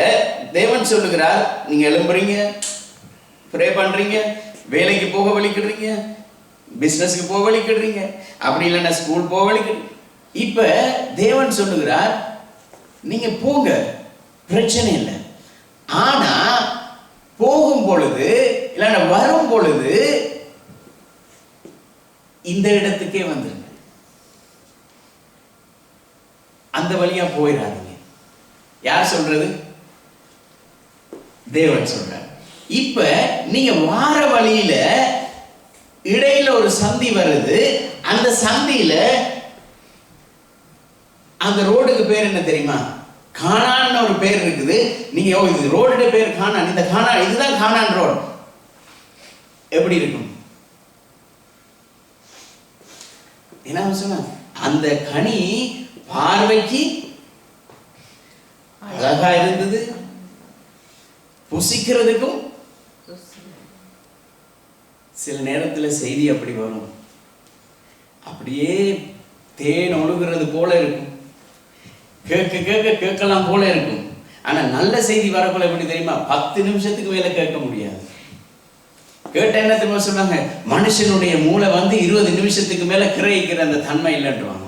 தேவன் சொல்லுகிறார், நீங்க எழும்புறீங்க, ப்ரே பண்றீங்க, வேலைக்கு போக வலிக்கிடுறீங்க, பிசினஸ்க்கு போக வலிக்கிடுறீங்க, அப்படி இல்லைன்னா ஸ்கூல் போக வலிக்கிடுறீங்க. இப்ப தேவன் சொல்லுகிறார், நீங்க போங்க, பிரச்சனை இல்லை. ஆனா போகும் பொழுது இல்லைன்னா வரும் பொழுது இந்த இடத்துக்கே வந்துருங்க. அந்த வழியா போயிடாதீங்க. யார் சொல்றது? தேவன் சொல்றார். இப்ப நீங்க வார வழியில இடையில ஒரு சந்தி வருது. அந்த சந்தியில அந்த ரோடுக்கு பேர் என்ன தெரியுமா? கானான் ஒரு பேர் இருக்குது. நீங்க இது ரோடு பேர் கானான். இந்த கானான் இதுதான் கானான் ரோடு. எப்படி இருக்கும்? என்ன சொன்ன? அந்த கனி பார்வைக்கு அழகா இருந்தது, புசிக்கிறதுக்கும். சில நேரத்தில் செய்தி அப்படி வரும், அப்படியே தேன் ஒழுகிறது போல இருக்கும், கேட்க கேட்க கேட்கலாம் போல இருக்கும். ஆனா நல்ல செய்தி வரக்குள்ள எப்படி தெரியுமா? 10 நிமிஷத்துக்கு மேல கேட்க முடியாது. கேட்ட என்ன தெரியுமா சொன்னாங்க? மனுஷனுடைய மூளை 20 நிமிஷத்துக்கு மேல கிரகிக்கிற அந்த தன்மை இல்லைன்றாங்க.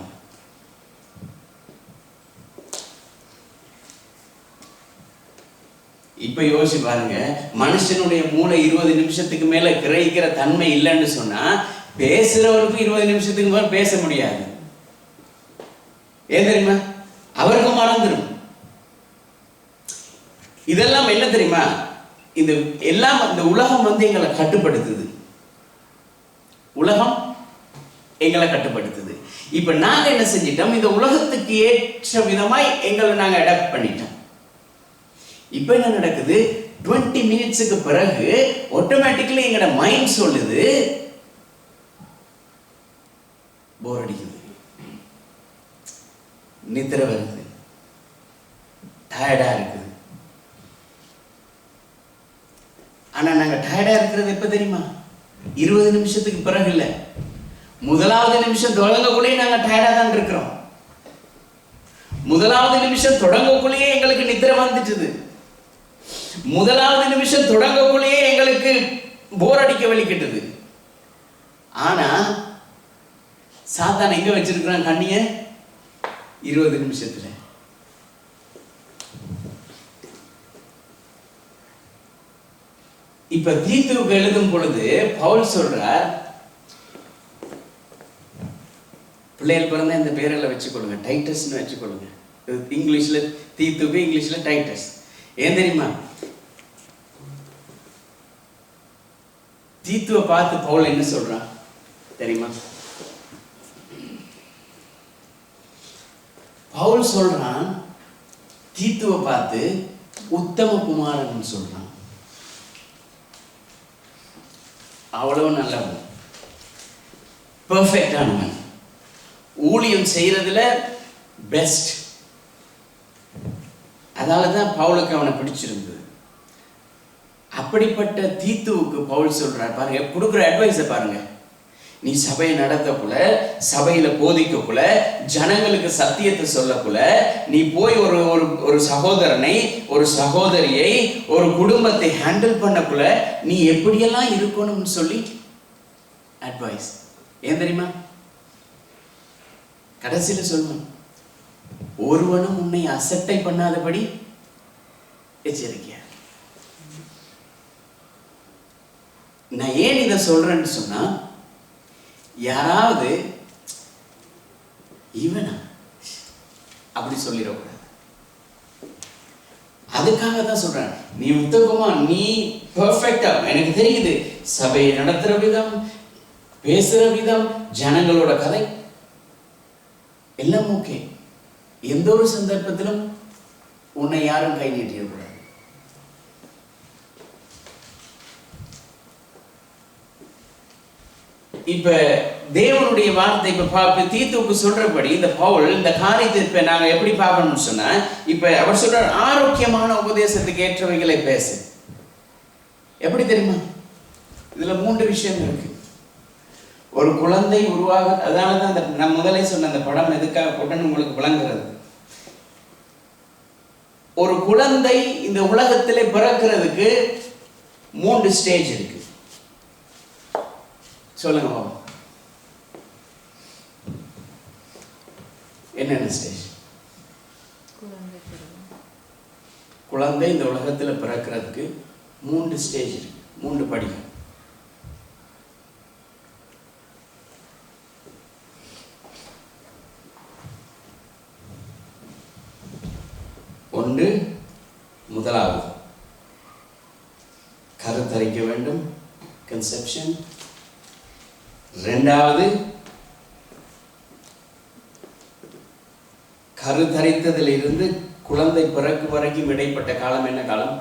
இப்ப யோசிச்சு பாருங்க, மனுஷனுடைய மூளை 20 நிமிஷத்துக்கு மேல கிரகிக்கிற தன்மை இல்லைன்னு சொன்னா பேசுறவருக்கும் 20 நிமிஷத்துக்கு மேல பேச முடியாது. ஏன் தெரியுமா? அவருக்கும் மறந்துடும். இதெல்லாம் என்ன தெரியுமா? இந்த எல்லாம் இந்த உலகம் எங்களை கட்டுப்படுத்துது. உலகம் எங்களை கட்டுப்படுத்துது. இப்ப நாங்க என்ன செஞ்சிட்டோம்? இந்த உலகத்துக்கு ஏற்ற விதமாய் எங்களை நாங்க அடாப்ட் பண்ணிட்டோம். இப்ப என்ன நடக்குது? 20 மினிட்ஸுக்கு பிறகு ஆட்டோமேட்டிக்கலி எங்களோட மைண்ட் சொல்லுது போர் அடிக்குது, நித்திரை வருது, டயர்டா இருக்குது. ஆனா நாங்க டயர்டா இருக்கிறது எப்ப தெரியுமா? 20 நிமிஷத்துக்கு பிறகு இல்ல, முதலாவது நிமிஷம் தொடங்கக்குள்ளேயே நாங்க டயர்டா தான் இருக்கிறோம். முதலாவது நிமிஷம் தொடங்கக்குள்ளேயே எங்களுக்கு நித்திரை வந்துட்டுது. முதலாவது நிமிஷம் தொடங்கக்குள்ளேயே எங்களுக்கு போர் அடிக்க வலிக்கிட்டது. ஆனா சாத்தான் எங்க வச்சிருக்கிறான் கண்ணிய? 20 நிமிஷத்துல. இப்ப தீத்துவுக்கு எழுதும் பொழுது பவுல் சொல்றார், பிள்ளைகள் பிறந்த இந்த பேரெல்லாம் வச்சுக்கொள்ளுங்க, டைட்டஸ்ன்னு வச்சுக்கொள்ளுங்க. இங்கிலீஷ்ல தீத்துவுக்கு, இங்கிலீஷ்ல டைட்டஸ். ஏன் தெரியுமா? தீத்துவை பார்த்து பவுல் என்ன சொல்றான் தெரியுமா? பவுல் சொல்றான் தீத்துவை பார்த்து உத்தம குமாரன் சொல்றான். அவ்வளவு நல்லவன், பெர்ஃபெக்டானவன், ஊழியம் செய்யறதுல பெஸ்ட். அதனாலதான் பவுலுக்கு அவனை பிடிச்சிருந்தது. அப்படிப்பட்ட தீத்துவுக்கு பவுல் சொல்றார் பாருங்க, கொடுக்குற அட்வைஸை பாருங்க. நீ சபையை நடத்தக்குள்ள, சபையில போதிக்கக்குள்ள, ஜனங்களுக்கு சத்தியத்தை சொல்லக்குள்ள, நீ போய் ஒரு சகோதரனை, ஒரு சகோதரியை, ஒரு குடும்பத்தை ஹேண்டில் பண்ணக்குள்ள நீ எப்படியெல்லாம் இருக்கணும்னு சொல்லி அட்வைஸ். ஏன் தெரியுமா? கடைசியில சொல்லுவேன், ஒருவனும் உன்னை அசட்டை பண்ணாதபடி எச்சரிக்கையா. நான் ஏன் இதை சொல்றேன்னு சொன்னா, யாராவது இவனா அப்படி சொல்லிடக்கூடாது. அதுக்காக தான் சொல்றேன், நீ உத்தமமா, நீ பெர்ஃபெக்டா. எனக்கு தெரியுது சபையை நடத்துற விதம், பேசுற விதம், ஜனங்களோட கதை எல்லாம் ஓகே. எந்த ஒரு சந்தர்ப்பத்திலும் உன்னை யாரும் கை நீட்டிடக்கூடாது. இப்ப தேவனுடைய வார்த்தை இப்ப தீத்துவுக்கு சொல்றபடி இந்த பவுல் இந்த காரியத்தை இப்ப நாங்க எப்படி பார்க்கணும்னு சொன்னா, இப்ப அவர் சொல்றார் ஆரோக்கியமான உபதேசத்துக்கு ஏற்றவைகளை பேசு. எப்படி தெரியுமா? இதுல 3 விஷயம் இருக்கு. ஒரு குழந்தை உருவாக, அதனாலதான் நான் முதலே சொன்ன அந்த படம் எதுக்காக போட்டேன்னு உங்களுக்கு விளங்குறது. ஒரு குழந்தை இந்த உலகத்திலே பிறக்கிறதுக்கு 3 ஸ்டேஜ் இருக்கு. சொல்லுங்க பாபா, என்னென்ன ஸ்டேஜ்? குழந்தை இந்த உலகத்தில் பிறக்கிறதுக்கு 3 ஸ்டேஜ் இருக்கு, 3 படிகள். கருத்தரிக்க வேண்டும், கன்செப்ஷன். இரண்டாவது, கருத்தரித்ததிலிருந்து குழந்தை பிறகு வரைக்கும் இடைப்பட்ட காலம் என்ன காலம்?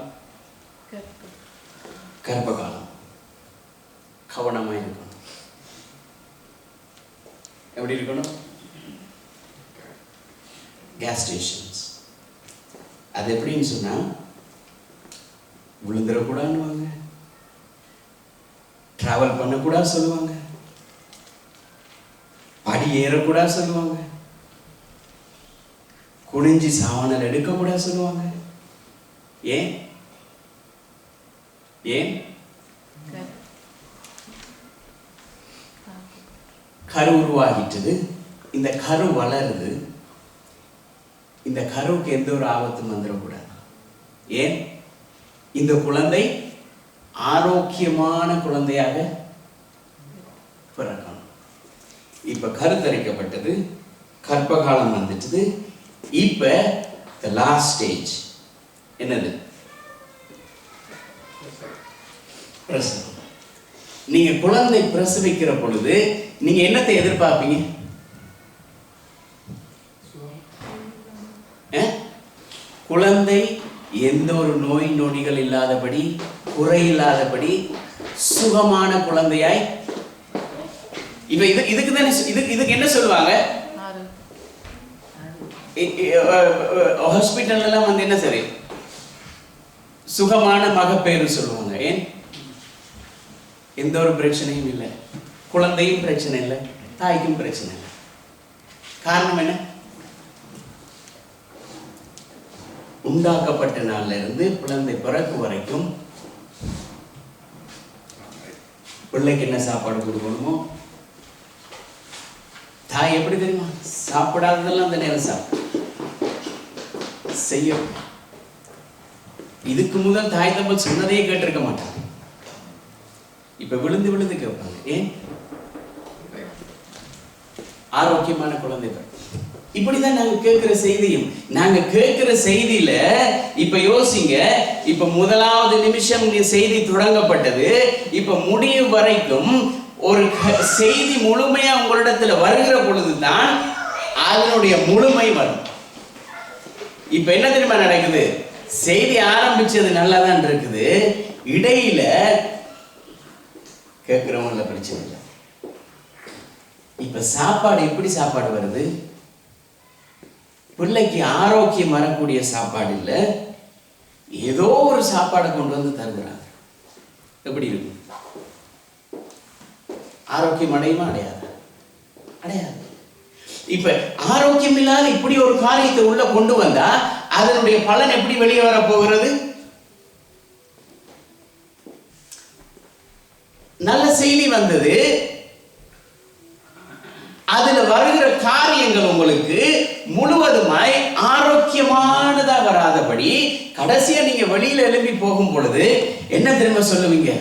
கர்ப்ப காலம். கவனமாக இருக்கணும். எப்படி இருக்கணும்? கேஸ்டேஷன்ஸ். அது எப்படின்னு சொன்னா, விழுந்துடக்கூடாதுன்னு டிராவல் பண்ணக்கூடாது சொல்லுவாங்க, படி ஏறக்கூடாது சொல்லுவாங்க, குனிஞ்சி சாவணல் எடுக்கக்கூடாது சொல்லுவாங்க. ஏன் ஏன்? கரு உருவாகிட்டது, இந்த கரு வளருது, இந்த கருவுக்கு எந்த ஒரு ஆபத்தும் வந்துடக்கூடாது. ஏன்? இந்த குழந்தை ஆரோக்கியமான குழந்தையாக பிறக்கணும். இப்ப கருத்தரிக்கப்பட்டது, கர்ப்பகாலம் வந்துட்டது. இப்ப the last stage என்னது? பிரசவம். நீங்க குழந்தை பிரசவிக்கிற பொழுது நீங்க என்னத்தை எதிர்பார்ப்பீங்க? குழந்தை எந்த ஒரு நோய் நொடிகள் இல்லாதபடி, குறையில்லாதபடி சுகமான குழந்தையாய். இப்ப இதுக்கு தான் இதுக்கு என்ன சொல்லுவாங்க? ஹாஸ்பிட்டல் எல்லாம் வந்து என்ன சரி, சுகமான மகப்பேறு சொல்லுவாங்க. ஏன்? எந்த ஒரு பிரச்சனையும் இல்லை, குழந்தையும் பிரச்சனை இல்லை, தாய்க்கும் பிரச்சனை இல்லை. காரணம் என்ன? உண்டாக்கப்பட்ட நாள்ல இருந்து குழந்தை பிறகு வரைக்கும் பிள்ளைக்கு என்ன சாப்பாடு கொடுக்கணுமோ, தாய் எப்படி தெரியுமா? சாப்பிடாததெல்லாம் அந்த நேரம் சாப்பிடும் செய்ய. இதுக்கு முதல் தாய் தம்பல் சொன்னதையே கேட்டிருக்க மாட்டாங்க. இப்ப விழுந்து விழுந்து கேட்பாங்க. ஏன்? ஆரோக்கியமான குழந்தை. இப்படிதான் நாங்க கேட்கிற செய்தியும், நாங்க கேட்கிற செய்தியில இப்ப யோசிங்க, இப்ப முதலாவது நிமிஷம் செய்தி தொடங்கப்பட்டது, இப்ப முடிவு வரைக்கும் ஒரு செய்தி முழுமையா உங்களிடத்துல வருகிற பொழுதுதான் அதனுடைய முழுமை வரும். இப்ப என்ன தெரியுமா நடக்குது? செய்தி ஆரம்பிச்சது நல்லா தான் இருக்குது, இடையில கேட்கிறவங்கள பிரச்சனை இல்லை. இப்ப சாப்பாடு எப்படி சாப்பாடு வருது? பிள்ளைக்கு ஆரோக்கியம் வரக்கூடிய சாப்பாடு இல்லை, ஏதோ ஒரு சாப்பாடை கொண்டு வந்து தருகிறாங்க. எப்படி இருக்கும்? ஆரோக்கியம் அடையுமா? அடையாது, அடையாது. இப்ப ஆரோக்கியம் இல்லாத இப்படி ஒரு காரியத்தை உள்ள கொண்டு வந்தா அதனுடைய பலன் எப்படி வெளியே வர போகிறது? நல்ல செய்தி வந்தது, அதுல வருகிற காரியங்கள் உங்களுக்கு முழுவதுமாய் ஆரோக்கியமானதா வராதபடி கடைசியா நீங்க வெளியில எழுப்பி போகும் பொழுது என்ன திரும்ப சொல்லுவீங்க?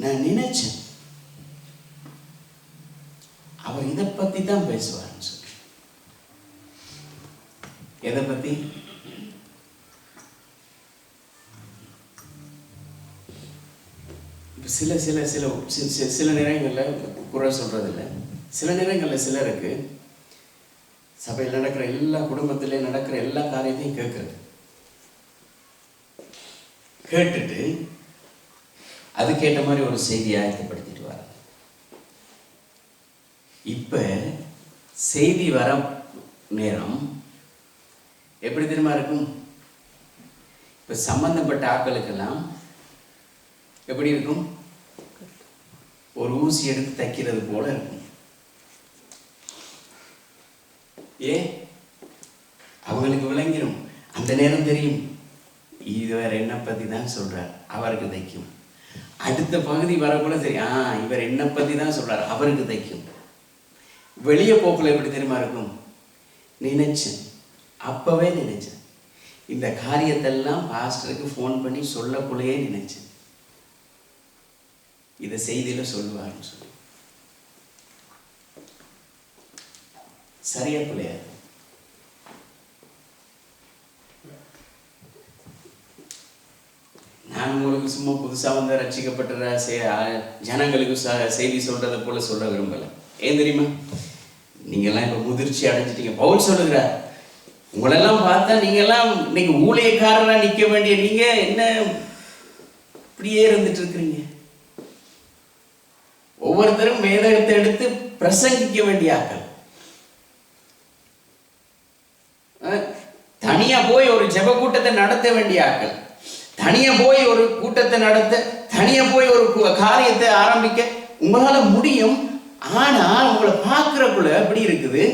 நான் நினைச்சேன் அவர் இதை பத்தி தான் பேசுவார்னு சொல்லி. எதை பத்தி? சில சில சில சில நேரங்கள்ல குறை சொல்றது இல்லை, சில நேரங்கள்ல சிலருக்கு சபையில் நடக்கிற எல்லா குடும்பத்திலே நடக்கிற எல்லா காரியத்தையும் கேட்கறது, கேட்டுட்டு அதுக்கேற்ற மாதிரி ஒரு செய்தியை ஆயத்தப்படுத்திட்டு வர. இப்ப செய்தி வர நேரம் எப்படி தெரியுமா இருக்கும்? இப்ப சம்பந்தப்பட்ட ஆட்களுக்கெல்லாம் எப்படி இருக்கும்? ஒரு ஊசி எடுத்து தைக்கிறது போல இருக்கும். ஏன்? அவங்களுக்கு விளங்கிடும், அந்த நேரம் தெரியும் இது வேற என்ன பத்தி தான் சொல்றார், அவருக்கு தைக்கும். அடுத்த பகுதி வரக்குள்ள சரி, இவர் என்ன பத்தி தான் சொல்றார், அவருக்கு தைக்கும். வெளியே போக்குல எப்படி தெரியுமா இருக்கும்? நினைச்சேன், அப்பவே நினைச்சேன், இந்த காரியத்தெல்லாம் பாஸ்டருக்கு ஃபோன் பண்ணி சொல்லக்குள்ளேயே நினைச்சேன், இதை செய்தியில சொல்லுவாருன்னு சொல்லி. சரியா பிள்ளையா? நான் உங்களுக்கு சும்மா புதுசாக வந்து ரட்சிக்கப்பட்ட ஜனங்களுக்கு செய்தி சொல்றதை போல சொல்ல விரும்பலை. ஏன் தெரியுமா? நீங்கள்லாம் இப்போ முதிர்ச்சி அடைஞ்சிட்டீங்க. பவுல் சொல்லுகிறார், உங்களெல்லாம் பார்த்தா நீங்கள்லாம் இன்னைக்கு ஊழியக்காரராக நிற்க வேண்டிய நீங்க என்ன இப்படியே இருந்துட்டு இருக்கிறீங்க? ஒவ்வொருத்தரும் வேதத்தை எடுத்து பிரசங்கிக்க வேண்டிய ஆக்கள். தனியா போய் ஒரு ஜெப கூட்டத்தை நடத்த வேண்டிய ஆக்கள், தனியா போய் ஒரு கூட்டத்தை நடத்த, தனியா போய் ஒரு காரியத்தை ஆரம்பிக்க உங்களால முடியும். ஆனா உங்களை பார்க்கறக்குள்ள எப்படி இருக்குது,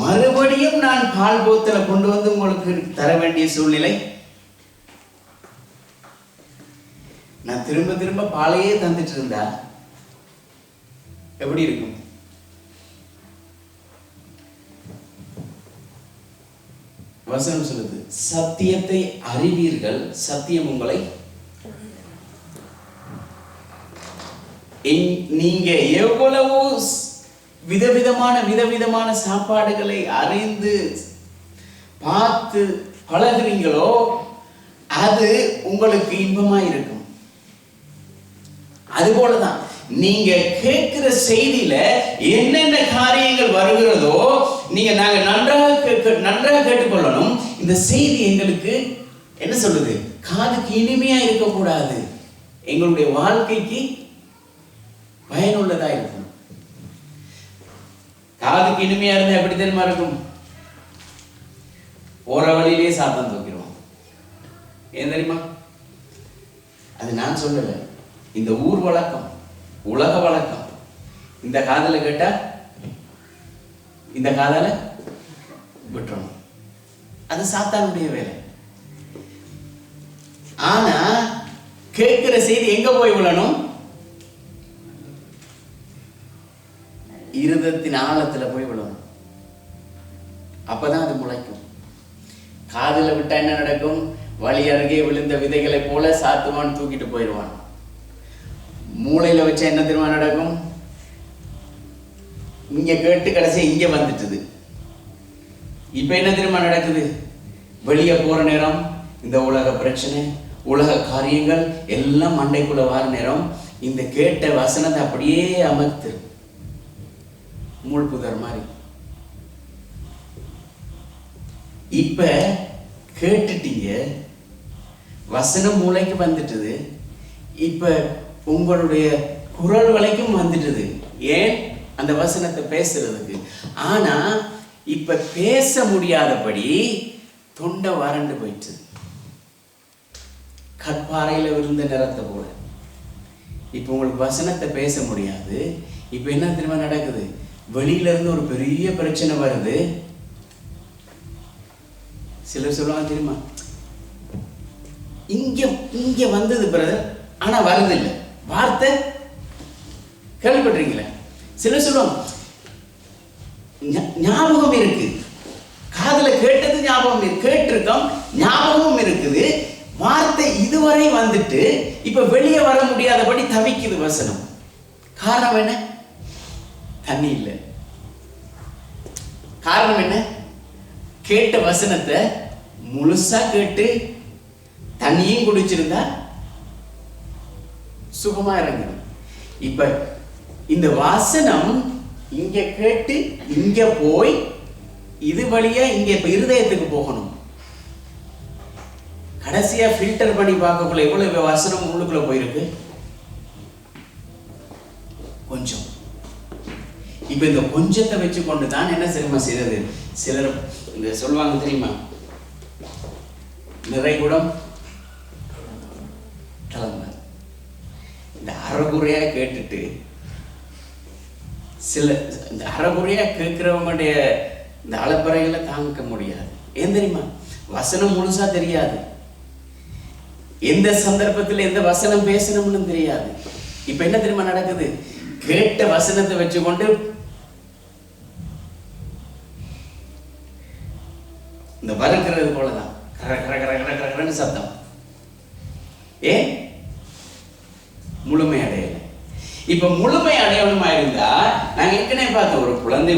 மறுபடியும் நான் பால் போத்தலை கொண்டு வந்து உங்களுக்கு தர வேண்டிய சூழ்நிலை. நான் திரும்ப திரும்ப பாலையே தந்துட்டு இருந்தா எப்படி இருக்கும்? வசனம் சொல்லுது, சத்தியத்தை அறிவீர்கள், சத்தியம் உங்களை. நீங்க எவ்வளவு விதவிதமான சாப்பாடுகளை அறிந்து பார்த்து பழகுறீங்களோ அது உங்களுக்கு இன்பமா இருக்கும். அதுபோலதான் நீங்க கேட்கிற செய்தியில என்னென்ன காரியங்கள் வருகிறதோ நீங்க நாங்க நன்றாக கேட்டுக்கொள்ளணும். இந்த செய்தி எங்களுக்கு என்ன சொல்லுது? காதுக்கு இனிமையா இருக்கக்கூடாது, எங்களுடைய வாழ்க்கைக்கு பயனுள்ளதா இருக்கும். காதுக்கு இனிமையா இருந்தா எப்படி தெரியுமா இருக்கும்? போற வழியிலே சாத்தம் தூக்கிடுவோம். ஏன் தெரியுமா? அது நான் சொல்லல, இந்த ஊர் வழக்கம், உலக வழக்கம். இந்த காதல கேட்டா இந்த காதல விட்டுறணும். அது சாத்தானுடைய வேலை. ஆனா கேட்கிற செய்தி எங்க போய் விழணும்? இருதயத்தின் ஆழத்துல போய் விழணும். அப்பதான் அது முளைக்கும். காதுல விட்டா என்ன நடக்கும்? வழி அருகே விழுந்த விதைகளை போல சாத்துவான் தூக்கிட்டு போயிடுவான். மூளையில வச்சா என்ன தெரியுமா நடக்கும்? இங்க கேட்டு கடைசி இங்க வந்துட்டுது. இப்ப என்ன தெரியுமா நடக்குது? வெளியே போற நேரம் இந்த உலக பிரச்சனை, உலக காரியங்கள் எல்லாம் மண்டைக்குள்ள வார நேரம் இந்த கேட்ட வசனத்தை அப்படியே அமர்த்து மூழ்புதர் மாதிரி. இப்ப கேட்டுட்டீங்க, வசனம் மூளைக்கு வந்துட்டுது, இப்ப உங்களுடைய குரல் வரைக்கும் வந்துட்டுது. ஏன்? அந்த வசனத்தை பேசுறதுக்கு. ஆனா இப்ப பேச முடியாதபடி தொண்டை வறண்டு போயிட்டு, கற்பாறையில விழுந்த நிறத்தை போல. இப்ப உங்களுக்கு வசனத்தை பேச முடியாது. இப்ப என்ன தெரியுமா நடக்குது? வெளியில இருந்து ஒரு பெரிய பிரச்சனை வருது. சிலர் சொல்லுவாங்க தெரியுமா, இங்க வந்தது பிரதர், ஆனா வருது இல்லை வார்த்தை. கேள்விப்பட்டிருக்கீங்களா? சிலர் சொல்லுவாங்க ஞாபகம் இருக்கு, காதுல கேட்டது ஞாபகம் இருக்கு, கேட்டிருக்கோம், ஞாபகமும் இருக்குது, வார்த்தை இதுவரை வந்துட்டு இப்ப வெளியே வர முடியாதபடி தவிக்குது வசனம். காரணம் என்ன? தண்ணி இல்லை. காரணம் என்ன? கேட்ட வசனத்தை முழுசா கேட்டு தண்ணியும் குடிச்சிருந்தா சுகமா இறங்கணும். இப்ப இந்த வாசனம் இங்க கேட்டு இங்க போய் இது வழியா இங்க இப்ப இருதயத்துக்கு போகணும். கடைசியா ஃபில்டர் பண்ணி பார்க்கக்குள்ள எவ்வளவு வசனம் உள்ளுக்குள்ள போயிருக்கு? கொஞ்சம். இப்ப இந்த கொஞ்சத்தை வச்சு கொண்டு தான் என்ன தெரியுமா செய்தது? சிலர் இந்த சொல்லுவாங்க தெரியுமா, நிறைகுடம் கிளம்ப. இந்த அறகுறையா கேட்டுட்டு சில இந்த அறகுறையா கேட்கிறவங்களுடைய இந்த அலப்பறைகளை தாங்க முடியாது. ஏன் தெரியுமா? வசனம் முழுசா தெரியாது, எந்த சந்தர்ப்பத்தில் எந்த வசனம் பேசணும்னு தெரியாது. இப்ப என்ன தெரியுமா நடக்குது? கேட்ட வசனத்தை வச்சுக்கொண்டு இந்த வறுக்கிறது போலதான் சத்தம். ஏன்? முழுமை அடையல. இப்ப முழுமை அடையணுமா இருந்தா, நாங்க ஏற்கனவே பார்த்தோம், ஒரு குழந்தை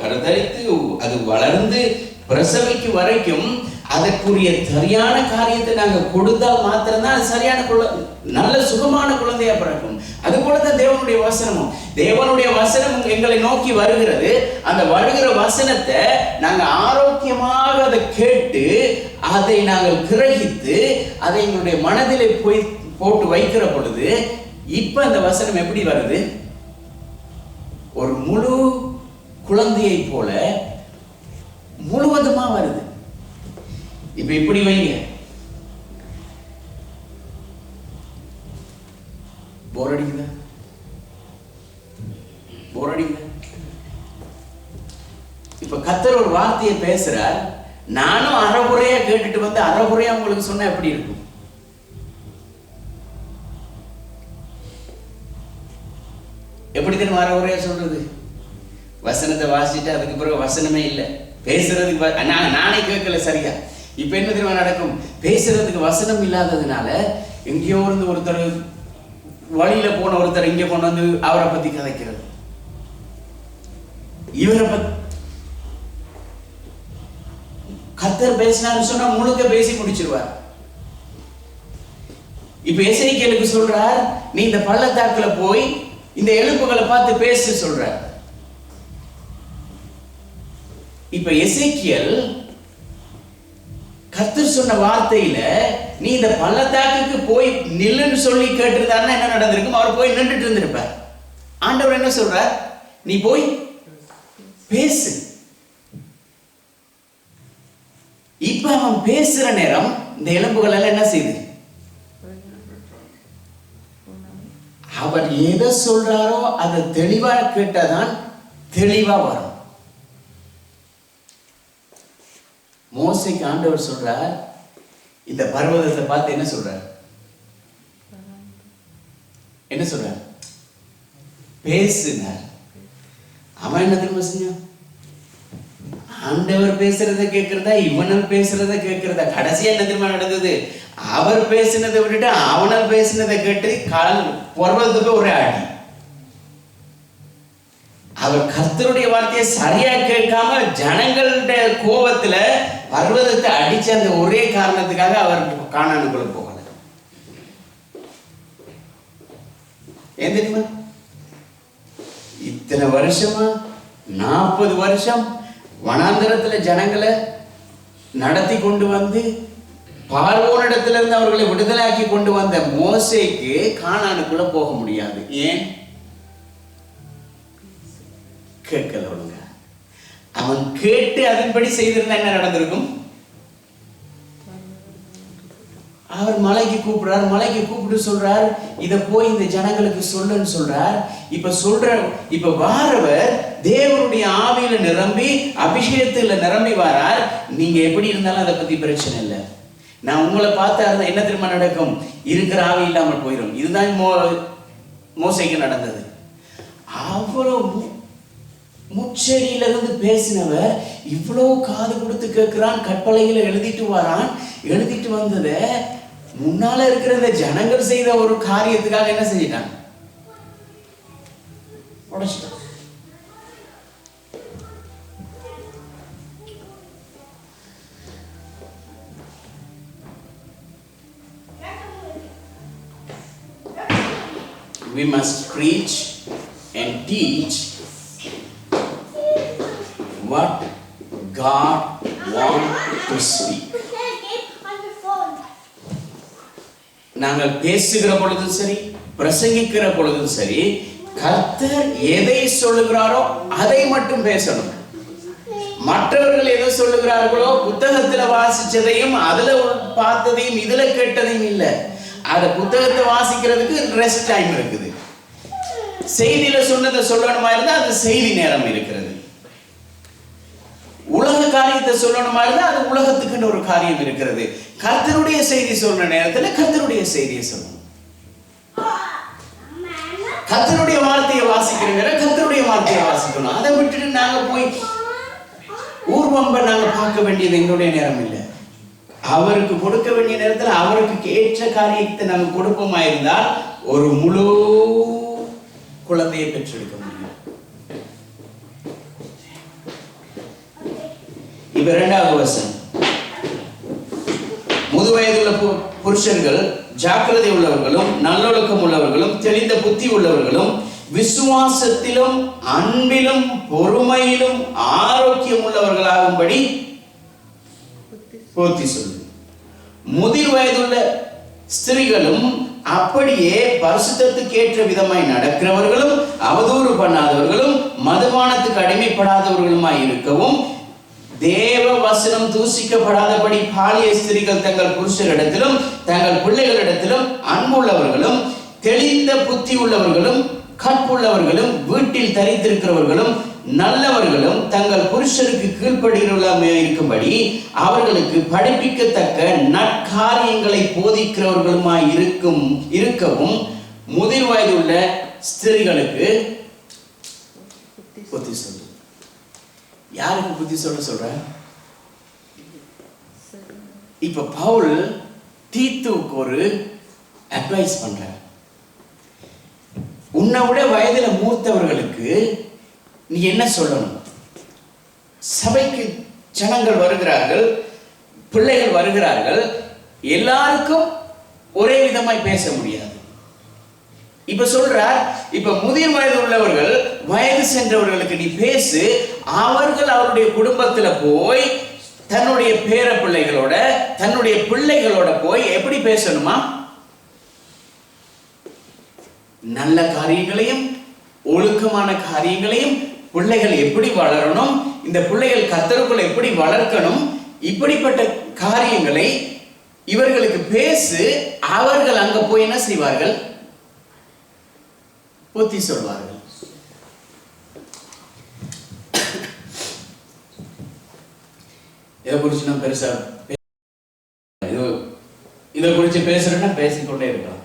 கருத்தரித்து அது வளர்ந்து பிரசவிக்கும் வரைக்கும் அதற்குரிய சரியான காரியத்தை நாங்கள் கொடுத்தால் மாத்திரம்தான் அது சரியான நல்ல சுகமான குழந்தையா பிறக்கும். அது போலதான் தேவனுடைய வசனமும். தேவனுடைய வசனம் எங்களை நோக்கி வருகிறது. அந்த வருகிற வசனத்தை நாங்கள் ஆரோக்கியமாக அதை கேட்டு அதை நாங்கள் கிரகித்து அதை எங்களுடைய மனதிலே போய் போட்டு வைக்கிற பொழுது இப்ப அந்த வசனம் எப்படி வருது? ஒரு முழு குழந்தையை போல முழுவதுமா வருது. இப்ப இப்படி வைங்க, போர் அடிக்குதா? போர் அடிக்குதா? இப்ப கர்த்தர் ஒரு வார்த்தையை பேசுறார், நானும் அறகுறையா கேட்டுட்டு வந்து அறகுறையா உங்களுக்கு சொன்னா எப்படி இருக்கும்? எப்படி தெரியுமா அறகுறையா சொல்றது? வசனத்தை வாசிட்டு அதுக்கு பிறகு வசனமே இல்லை, பேசுறதுக்கு நானே கேட்கல சரியா. இப்ப என்ன தெரியுமா நடக்கும்? பேசுறதுக்கு வசனம் இல்லாததுனால எங்கேயோ இருந்து ஒருத்தர் வழியில போன ஒருத்தர் இங்க கொண்டு வந்து அவரை பத்தி கதைக்கிறது, இவரை பத்தி. கர்த்தர் பேசினான்னு சொன்னா முழுக்க பேசி முடிச்சிருவார். இப்ப எசேக்கியேலுக்கு சொல்றார், நீ இந்த பள்ளத்தாக்குல போய் இந்த எலும்புகளை பார்த்து பேசு சொல்றார். இப்ப எசேக்கியேல் கர்த்தர் சொன்ன வார்த்தையில நீ இந்த பள்ளத்தாக்குக்கு போய் நில்லுன்னு சொல்லி கேட்டிருந்தாருன்னா என்ன நடந்திருக்கும்? அவர் போய் நின்றுட்டு இருந்திருப்பார். ஆண்டவர் என்ன சொல்றார்? நீ போய் பேசு. இப்ப அவன் பேசுற நேரம் இந்த எலும்புகள் எல்லாம் என்ன செய்யுது? அவர் எதை சொல்றாரோ அதை தெளிவா கேட்டாதான் தெளிவா வரும். மோசேக்கு ஆண்டவர் சொல்றார், இந்த பர்வதத்தை பார்த்து என்ன சொல்றார்? என்ன சொல்றார்? பேசுனார். அவன் என்ன திரும்ப செஞ்சான்? ஆண்டவர் பேசுறத கேட்கிறதா இவனால் பேசுறத கேட்கிறதா? கடைசியா என்ன திரும்ப நடந்தது? அவர் பேசினதை விட்டுட்டு அவனால் பேசினதை கேட்டு பர்வதத்துக்கு ஒரே ஆடி. அவர் கர்த்தருடைய வார்த்தையை சரியா கேட்காம ஜனங்களுடைய கோபத்துல பர்வதத்தை அடிச்ச அந்த ஒரே காரணத்துக்காக அவர் கானானுக்குள்ள போகல. ஏன் தெரியுமா? இத்தனை வருஷமா 40 வருஷம் வனாந்தரத்துல ஜனங்களை நடத்தி கொண்டு வந்து பார்வோனிடத்துல இருந்து அவர்களை விடுதலாக்கி கொண்டு வந்த மோசேக்கு கானானுக்குள்ள போக முடியாது. ஏன்? கேட்கல ஒழுங்க. அவன் கேட்டு அதன்படி செய்திருந்தா என்ன நடந்திருக்கும்? அவர் மலைக்கு கூப்பிடுறார், மலைக்கு கூப்பிட்டு சொல்றார், இத போய் இந்த ஜனங்களுக்கு சொல்லுன்னு சொல்றார். இப்ப வாரவர் தேவனுடைய ஆவியில நிரம்பி அபிஷேகத்துல நிரம்பி வாரார். நீங்க எப்படி இருந்தாலும் அதை பத்தி பிரச்சனை இல்லை. நான் உங்களை பார்த்தா இருந்தா என்ன தெரியுமா நடக்கும்? இருக்கிற ஆவி இல்லாமல் போயிடும். இதுதான் மோசேக்கு நடந்தது. அவ்வளவு முச்செடியிலிருந்து பேசினவர் இவ்வளவு காது கொடுத்து கேட்கிறான், கற்பலையில எழுதிட்டு வரான். எழுதிட்டு வந்தத முன்னால இருக்கிற ஜனங்கள் செய்த ஒரு காரியத்துக்காக என்ன செஞ்சிட்டான்? உடைச்சிட்டான். We must preach and teach what God wants to speak. நாங்கள் பேசுகிற பொழுதும் சரி, பிரசங்கிக்கிற பொழுதும் சரி, கர்த்தர் எதை சொல்லுகிறாரோ அதை மட்டும் பேசணும். மற்றவர்கள் எதை சொல்லுகிறார்களோ புத்தகத்துல வாசிச்சதையும் அதுல பார்த்ததையும் இதுல கேட்டதையும் இல்லை. அந்த புத்தகத்தை வாசிக்கிறதுக்கு ரெஸ்ட் டைம் இருக்குது. செய்தியில சொன்னதை சொல்லணுமா இருந்தா அது செய்தி நேரம் இருக்கிறது. உலக காரியத்தை சொல்லணுமா இருந்தா அது உலகத்துக்குன்னு ஒரு காரியம் இருக்கிறது. கர்த்தருடைய செய்தி சொல்ற நேரத்துல கர்த்தருடைய செய்தியை சொல்லணும். கர்த்தருடைய வார்த்தையை வாசிக்கிற நேரம் கர்த்தருடைய வார்த்தையை வாசிக்கணும். அதை விட்டுட்டு நாங்க போய் ஊர்வம்ப நாங்க பார்க்க வேண்டியது எங்களுடைய நேரம் இல்லை. அவருக்கு கொடுக்க வேண்டிய நேரத்தில் அவருக்கு ஏற்ற காரியத்தை நாங்க கொடுப்போமா இருந்தால் ஒரு முழு குழந்தையை பெற்றெடுக்க முடியும். இப்ப 2வது வசனம் முதுவயதுள்ள புருஷர்கள் ஜாக்கிரதை உள்ளவர்களும் நல்லொழுக்கம் உள்ளவர்களும் தெளிந்த புத்தி உள்ளவர்களும் விசுவாசத்திலும் அன்பிலும் பொறுமையிலும் ஆரோக்கியம் உள்ளவர்களாகும்படி புத்தி சொல்லு. முதிர் வயதுள்ள ஸ்திரீகளும் அப்படியே பரிசுத்தத்துக்கு ஏற்ற விதமாய் நடக்கிறவர்களும் அவதூறு பண்ணாதவர்களும் மதுபானத்துக்கு அடிமைப்படாதவர்களுமாய் இருக்கவும் தேவ வசனம் தூசிக்கப்படாதபடி பாலிய ஸ்திரீகள் தங்கள் புருஷரிடத்திலும் தங்கள் பிள்ளைகளிடத்திலும் அன்புள்ளவர்களும் தெளிந்த புத்தி உள்ளவர்களும் கற்புள்ளவர்களும் வீட்டில் தரித்திருக்கிறவர்களும் நல்லவர்களும் தங்கள் புருஷருக்கு கீழ்ப்படுகிறவர்களாக இருக்கும்படி அவர்களுக்கு படிப்பிக்கத்தக்க நற்காரியங்களை போதிக்கிறவர்களுமாய் இருக்கவும் முதிர் வயதுள்ள ஸ்திரீகளுக்கு புத்தி சொல்லு. யாருக்கு புத்தி சொல்ற? இப்ப பவுல் தீத்துவுக்கு ஒரு அட்வைஸ் பண்றார். உன்னை விட வயதுல மூத்தவர்களுக்கு நீ என்ன சொல்லணும்? சபைக்கு ஜனங்கள் வருகிறார்கள், பிள்ளைகள் வருகிறார்கள், எல்லாருக்கும் ஒரே விதமாய் பேச முடியாது. இப்ப சொல்றார், இப்ப முதிர் வயது உள்ளவர்கள் வயது சென்றவர்களுக்கு நீ பேசு. அவர்கள் அவருடைய குடும்பத்துல போய் தன்னுடைய பேர பிள்ளைகளோட தன்னுடைய பிள்ளைகளோட போய் எப்படி பேசணுமா? நல்ல காரியங்களையும் ஒழுக்கமான காரியங்களையும் பிள்ளைகள் எப்படி வளரணும், இந்த பிள்ளைகள் கர்த்தருக்குள் எப்படி வளர்க்கணும், இப்படிப்பட்ட காரியங்களை இவர்களுக்கு பேசு. அவர்கள் அங்க போய் என்ன செய்வார்கள்? புத்தி சொல்வார்கள். இதை குறிச்சு நான் பெருசா இதை குறிச்சு பேசுறேன்னா பேசிக்கொண்டே இருக்கலாம்.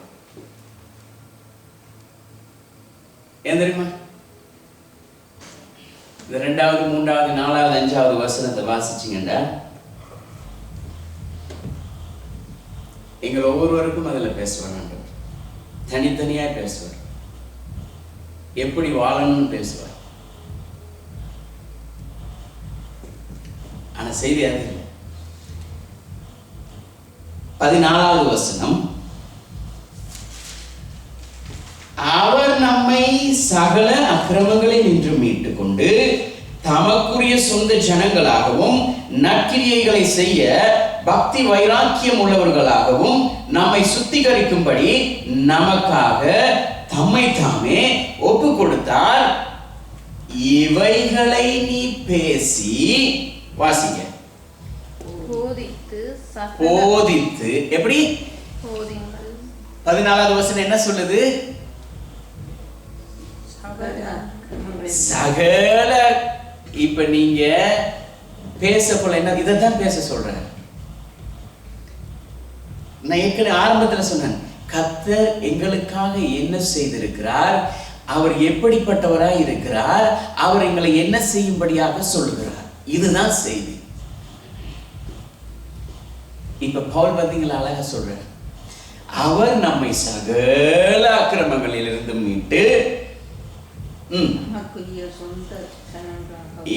ஏன் தெரியுமா? இந்த 2வது 3வது 4வது 5வது வசனத்தை வாசிச்சீங்கடா, எங்கள் ஒவ்வொருவருக்கும் அதில் பேசுவார். தனித்தனியா பேசுவார், எப்படி வாழணும்னு பேசுவார். ஆனா செய்தி அது இல்லை. 14வது வசனம், அவர் நம்மை சகல அக்கிரமங்களில் நின்று மீட்டுக் கொண்டு தமக்குரிய சொந்த ஜனங்களாகவும் நற்கிரியைகளை செய்ய பக்தி வைராக்கியம் உள்ளவர்களாகவும் நம்மை சுத்திகரிக்கும்படி நமக்காக தம்மை தாமே ஒப்பு கொடுத்தார். இவைகளை நீ பேசி வாசிங்க. போதித்து எப்படி? 14வது வசனம் என்ன சொல்லுது? சகல. இப்ப நீங்க பேச போல என்ன இதைத்தான் பேச சொல்றேன். நான் ஏற்கனவே ஆரம்பத்துல சொன்னேன், கர்த்தர் எங்களுக்காக என்ன செய்திருக்கிறார், அவர் எப்படிப்பட்டவராய் இருக்கிறார், அவர் எங்களை என்ன செய்யும்படியாக சொல்லுகிறார். இதுதான் செய்தி. இப்ப பவுல் பாத்தீங்களா அழகா சொல்றார், அவர் நம்மை சகல அக்கிரமங்களில் இருந்து மீட்டு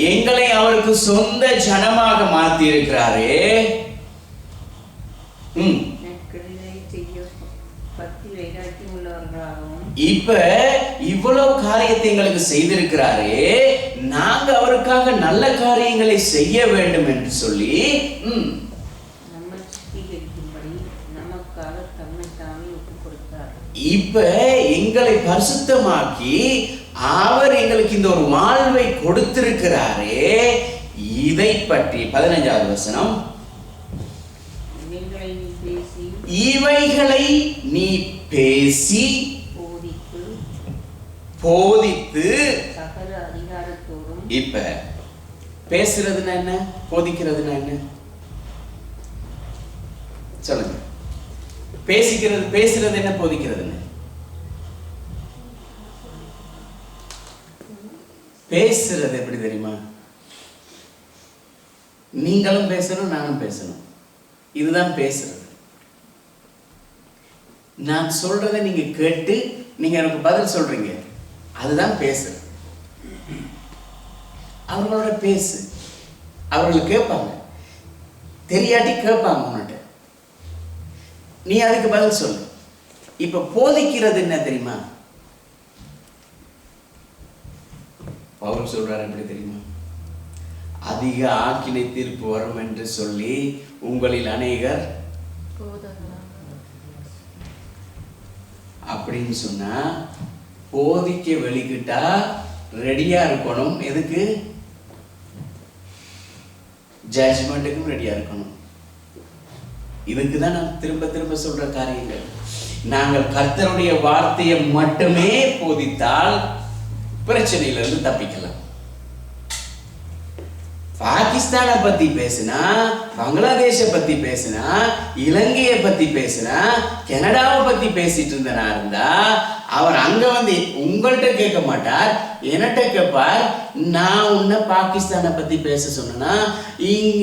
எங்களை அவருக்கு சொந்த ஜனமாக மாத்தி இருக்கிறாரே. இப்ப இவ்வளவு காரியத்தை எங்களுக்கு செய்திருக்கிறாரே, நாங்க அவருக்காக நல்ல காரியங்களை செய்ய வேண்டும் என்று சொல்லி இப்ப எங்களை பரிசுத்தமாக்கி அவர் எங்களுக்கு இந்த ஒரு வாழ்வை கொடுத்திருக்கிறாரே. இதை பற்றி 15வது வசனம், இவைகளை நீ பேசி போதித்து. இப்ப பேசுறதுன்னா என்ன, போதிக்கிறதுனா என்ன சொல்லுங்க? பேசுறது என்ன, போதிக்கிறது என்ன? பேசுறது எப்படி தெரியுமா? நீங்களும் பேசணும், நானும் பேசணும். இதுதான் பேசுறது. நான் சொல்றதை நீங்க கேட்டு நீங்க எனக்கு பதில் சொல்றீங்க, அதுதான் பேசுறது. அவங்களோட பேசு. அவர்கள் கேட்பாங்க, தெரியாட்டி கேட்பாங்க உன்கிட்ட. நீ அதுக்கு பதில் சொல்லு. இப்ப போதிக்கிறது என்ன தெரியுமா? பவுல் சொல்றாரு எப்படி தெரியுமா? அதிக ஆக்கினை தீர்ப்பு வரும் என்று சொல்லி உங்களில் அநேகர் அப்படின்னு சொன்னா போதிக்க வெளிக்கிட்டா ரெடியா இருக்கணும். எதுக்கு? ஜட்ஜ்மெண்ட்டுக்கும் ரெடியா இருக்கணும். இதுக்குதான் நான் திரும்ப திரும்ப சொல்ற காரியங்கள். நாங்கள் கர்த்தருடைய வார்த்தையை மட்டுமே போதித்தால் பிரச்சனையிலிருந்து தப்பிக்கலாம். பாகிஸ்தானை பத்தி பேசினா, பங்களாதேஷை பத்தி பேசினா, இலங்கையை பத்தி பேசினா, கனடாவை பத்தி பேசிட்டு இருந்தனா இருந்தா அவர் அங்க வந்து உங்கள்கிட்ட கேட்க மாட்டார், என்கிட்ட கேட்பார். நான் உன்னை பாகிஸ்தானை பத்தி பேச சொன்னா,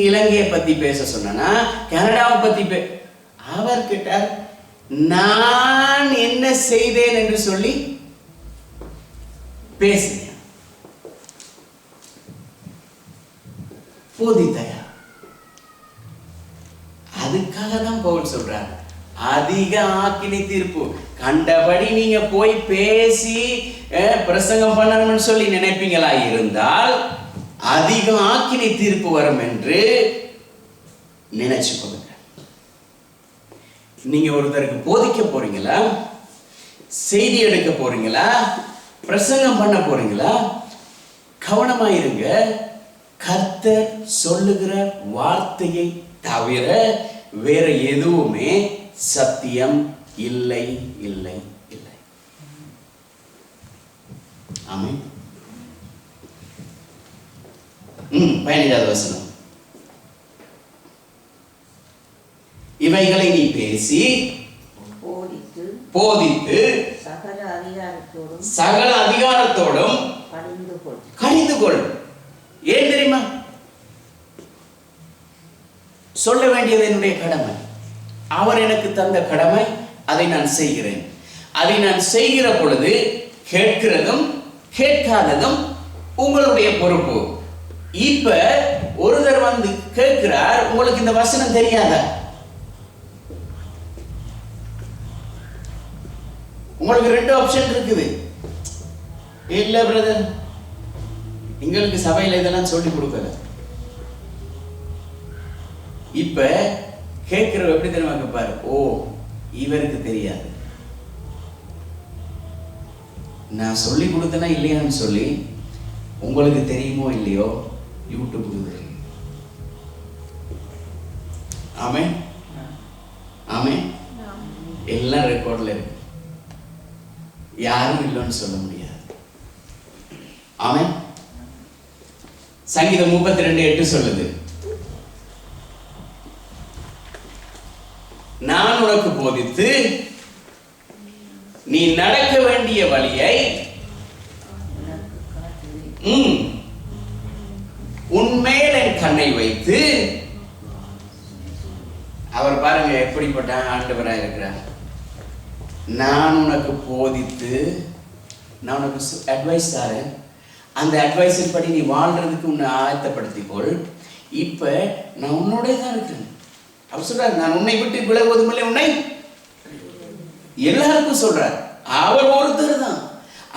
இலங்கையை பத்தி பேச சொன்னா, கனடாவை பத்தி அவர் கேட்டார், நான் என்ன செய்தேன் என்று சொல்லி பேசுங்க. போதித்தயா? அதுக்காக தான் பவுல் சொல்றார் அதிக ஆக்கினை தீர்ப்பு. கண்டபடி நீங்க போய் பேசி பிரசங்கம் பண்ணணும்னு சொல்லி நினைப்பீங்களா இருந்தால் அதிக ஆக்கினை தீர்ப்பு வரும் என்று நினைச்சு கொள்ளுங்க. நீங்க ஒருத்தருக்கு போதிக்க போறீங்களா, செய்தி எடுக்க போறீங்களா, பிரசங்கம் பண்ண போறீங்களா, கவனமாயிருங்க. கர்த்தர் சொல்லுகிற வார்த்தையை தவிர வேற எதுவுமே சத்தியம் இல்லை இல்லை இல்லை. ஆமென். 15வது வசனம். இவைகளை நீ பேசி போதித்து சகல அதிகாரத்தோடும் கடிந்து கொள். ஏன் தெரியுமா? சொல்ல வேண்டியது என்னுடைய கடமை. அவர் எனக்கு தந்த கடமை, அதை நான் செய்கிறேன். அதை நான் செய்கிற பொழுது கேட்கிறதும் கேட்காததும் உங்களுடைய பொறுப்பு. இப்ப ஒருத்தர் வந்து கேட்கிறார், உங்களுக்கு இந்த வசனம் தெரியாதா? உங்களுக்கு 2 ஆப்ஷன் இருக்குது. இல்ல பிரதர், எங்களுக்கு சபையில இதெல்லாம் சொல்லி கொடுக்கல. இப்ப கேட்கிற எப்படி தெரியுமா கேட்பாரு, ஓ இவருக்கு தெரியாது, நான் சொல்லி கொடுத்தனா இல்லையான்னு சொல்லி உங்களுக்கு தெரியுமோ இல்லையோ யூடியூபுக்கு தெரியும். ஆமென் ஆமென். எல்லாம் ரெக்கார்ட்ல இருக்கு, யாரும் இல்லைன்னு சொல்ல முடியாது. ஆமென். சங்கீதம் 32:8 சொல்லுது, நான் உனக்கு போதித்து நீ நடக்க வேண்டிய வழியை உன்மேல் என் கண்ணை வைத்து. அவர் பாருங்க எப்படிப்பட்ட ஆண்டவராக இருக்கிறார். நான் உனக்கு போதித்து, நான் உனக்கு அட்வைஸ் தரேன், அந்த அட்வைஸின் படி நீ வாழ்றதுக்கு உன்னை ஆயத்தப்படுத்திக்கொள். இப்ப நான் உன்னோட தான் இருக்கிறேன். அவர் சொல்றார், நான் உன்னை விட்டு விலகுவதும் இல்லை, உன்னை எல்லாருக்கும் சொல்றார். அவர் ஒருத்தர் தான்,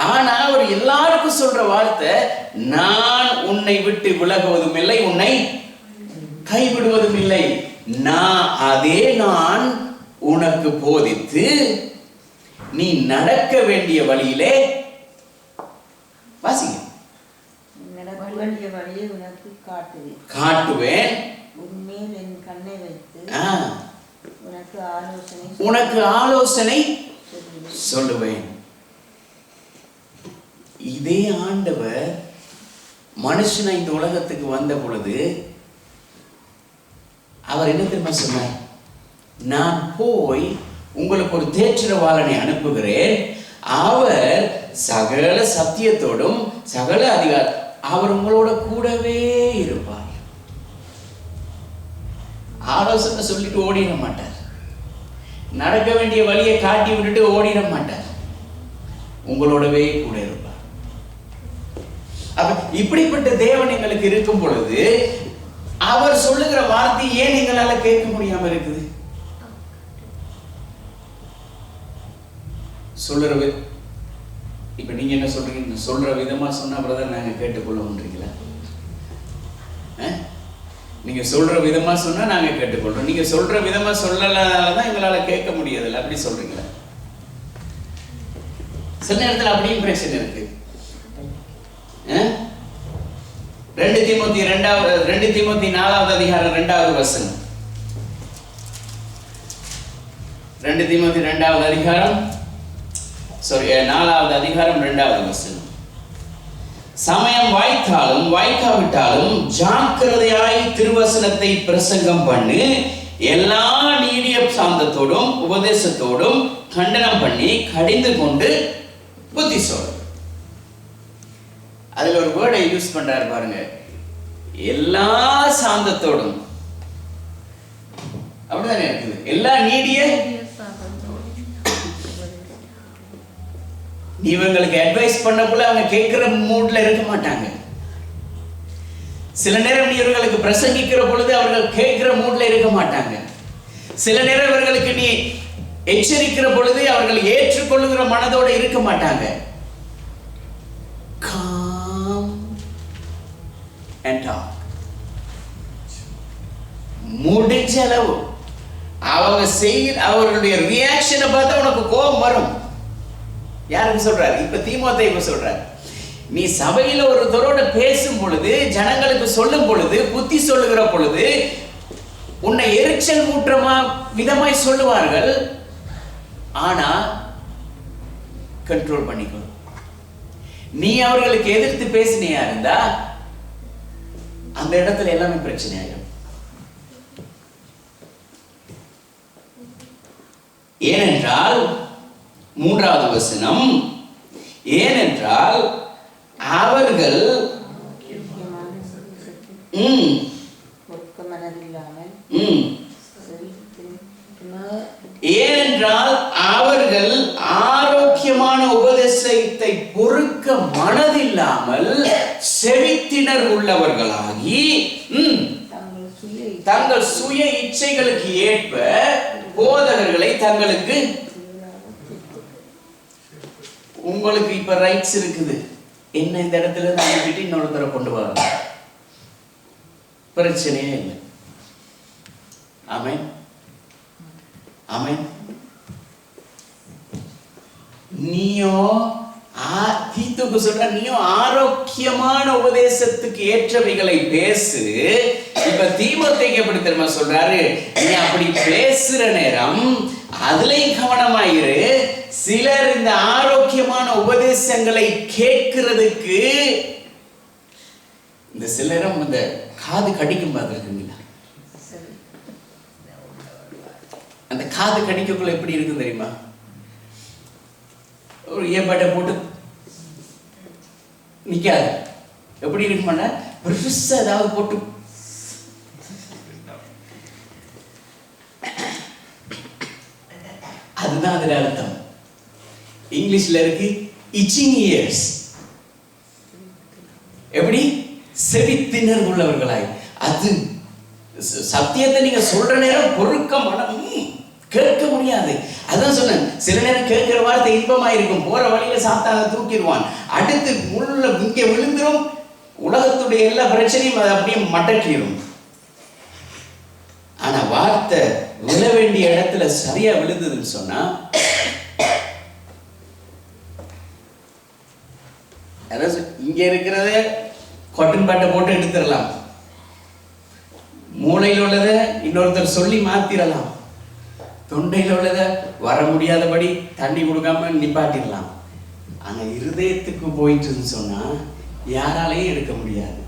ஆனா அவர் எல்லாருக்கும் சொல்ற வார்த்தை, நான் உன்னை விட்டு விலகுவதும் இல்லை, உன்னை கைவிடுவதும் இல்லை. நான் உனக்கு போதித்து நீ நடக்க வேண்டிய வழியிலே வாசிங்க, காட்டுவேன், உனக்கு ஆலோசனை சொல்லுவேன். இதே ஆண்டவர் மனுஷனை இந்த உலகத்துக்கு வந்த பொழுது அவர் என்ன தெரியுமா சொன்னார்? நான் போய் உங்களுக்கு ஒரு தேற்றரவாளனை அனுப்புகிறேன், அவர் சகல சத்தியத்தோடும் சகல அதிகாரம், அவர் உங்களோட கூடவே இருப்பார். ஆலோசனை சொல்லிட்டு ஓடிட மாட்டார், நடக்க வேண்டிய வழியை காட்டி விட்டுட்டு ஓடிட மாட்டார், உங்களோடவே கூட இருப்பார். அப்ப இப்படிப்பட்ட தேவன் எங்களுக்கு இருக்கும் பொழுது அவர் சொல்லுகிற வார்த்தை ஏன் எங்களால கேட்க முடியாம இருக்குது? சொல்றது இப்ப நீங்க என்ன சொல்றீங்க? சொல்ற விதமா சொன்னா பிரதர் நாங்க கேட்டுக்கொள்ளும்ன்றீங்களா? நீங்க சொல்ற விதமா சொன்னா நாங்க கேட்டுக்கொள்றோம். நீங்க சொல்ற விதமா சொல்லலாதான் எங்களால கேட்க முடியாதுல்ல, அப்படி சொல்றீங்களா? சில நேரத்தில் அப்படியும் பிரச்சனை இருக்கு. 2 தீமோத்தி 4வது அதிகாரம் 2வது வசனம். 2 தீமோத்தி 4வது அதிகாரம் 2வது வசனம். சமயம் வாய்த்தாலும் வாய்க்காவிட்டாலும் ஜாக்கிரதையாய் திருவசனத்தை பிரசங்கம் பண்ணு, எல்லா நீடிய சாந்தத்தோடும் உபதேசத்தோடும் கண்டனம் பண்ணி கடிந்து கொண்டு புத்தி சொல். அதுல ஒரு வேர்டை யூஸ் பண்றாரு பாருங்க, எல்லா சாந்தத்தோடும். அப்படிதானே இருக்குது. எல்லா நீடிய இவங்களுக்கு அட்வைஸ் பண்ண போல அவங்க கேட்கிற மூட்ல இருக்க மாட்டாங்க. சில நேரம் நீ இவர்களுக்கு பிரசங்கிக்கிற பொழுது அவர்கள் கேட்கிற மூட்ல இருக்க மாட்டாங்க. சில நேரம் இவர்களுக்கு நீ எச்சரிக்கிற பொழுது அவர்கள் ஏற்றுக்கொள்ளுகிற மனதோட இருக்க மாட்டாங்க. Calm and talk. முடிஞ்ச அளவு அவங்க அவர்களுடைய ரியாக்ஷனை பார்த்தா உனக்கு கோபம் வரும். யாருக்கு சொல்றாரு? இப்ப தீமோத்தேயுக்கு சொல்றாரு. நீ சபையில ஒருத்தரோட பேசும் பொழுது, ஜனங்களுக்கு சொல்லும் பொழுது, புத்தி சொல்லுகிற பொழுது உன்னை எரிச்சல் ஊற்றமா விதமாய் சொல்லுவார்கள். ஆனா கண்ட்ரோல் பண்ணிக்கணும். நீ அவர்களுக்கு எதிர்த்து பேசினியா இருந்தா அந்த இடத்துல எல்லாமே பிரச்சனை ஆயிடும். ஏனென்றால் 3வது வசனம், ஏனென்றால் அவர்கள் ஆரோக்கியமான உபதேசத்தை பொறுக்க மனதில்லாமல் செவித்தினர் உள்ளவர்களாகி தங்கள் சுய இச்சைகளுக்கு ஏற்ப போதகர்களை தங்களுக்கு. உங்களுக்கு இப்ப ரைட்ஸ் இருக்குது, என்ன இந்த இடத்துல விட்டு இன்னொருத்தரை கொண்டு வர பிரச்சனையே இல்லை. ஆமென் ஆமென். நீயோ தீத்துக்கு சொல்ற, நீயோ ஆரோக்கியமான உபதேசத்துக்கு ஏற்றவைகளை பேசு. இப்ப தீமோத்தேயுக்கு எப்படி தெரியுமா சொல்றாரு? நீ அப்படி பேசுற நேரம் அதுலயும் கவனமாயிரு. சிலர் இந்த ஆரோக்கியமான உபதேசங்களை கேட்கிறதுக்கு இந்த சிலரும் இந்த காது கடிக்கும் பார்த்துருக்கீங்களா? அந்த காது கடிக்கக்குள்ள எப்படி இருக்கு தெரியுமா? ஒரு ஏப்பாட்டை போட்டு நிக்காது. எப்படி இருக்குமாண்ணா, பெருசா ஏதாவது போட்டு அதுதான் அதுல அர்த்தம். இங்கிலீஷ்ல இருக்கு itching ears. எப்படி? செவித்தினர் உள்ளவர்களாய். அது சத்தியத்தை நீங்க சொல்ற நேரம் பொறுக்க மனம் கேட்க முடியாது. அதான் சொன்னேன், சில நேரம் கேட்கிற வார்த்தை இன்பமா இருக்கும், போற வழியில சாத்தான தூக்கிடுவான், அடுத்து முள்ள இங்க விழுந்துரும், உலகத்துடைய எல்லா பிரச்சனையும் அதை அப்படியே மடக்கிடும். ஆனா வார்த்தை விழ வேண்டிய இடத்துல சரியா விழுந்ததுன்னு சொன்னா இங்க இருக்கிறத காட்டன் பேட்டை போட்டு எடுத்துடலாம், மூளையில் உள்ளத இன்னொருத்தர் சொல்லி மாத்திரலாம், தொண்டையில் உள்ளத வர முடியாதபடி தண்ணி கொடுக்காம நிப்பாட்டிடலாம். ஆனா இருதயத்துக்கு போயிட்டுன்னு சொன்னா யாராலையும் எடுக்க முடியாது.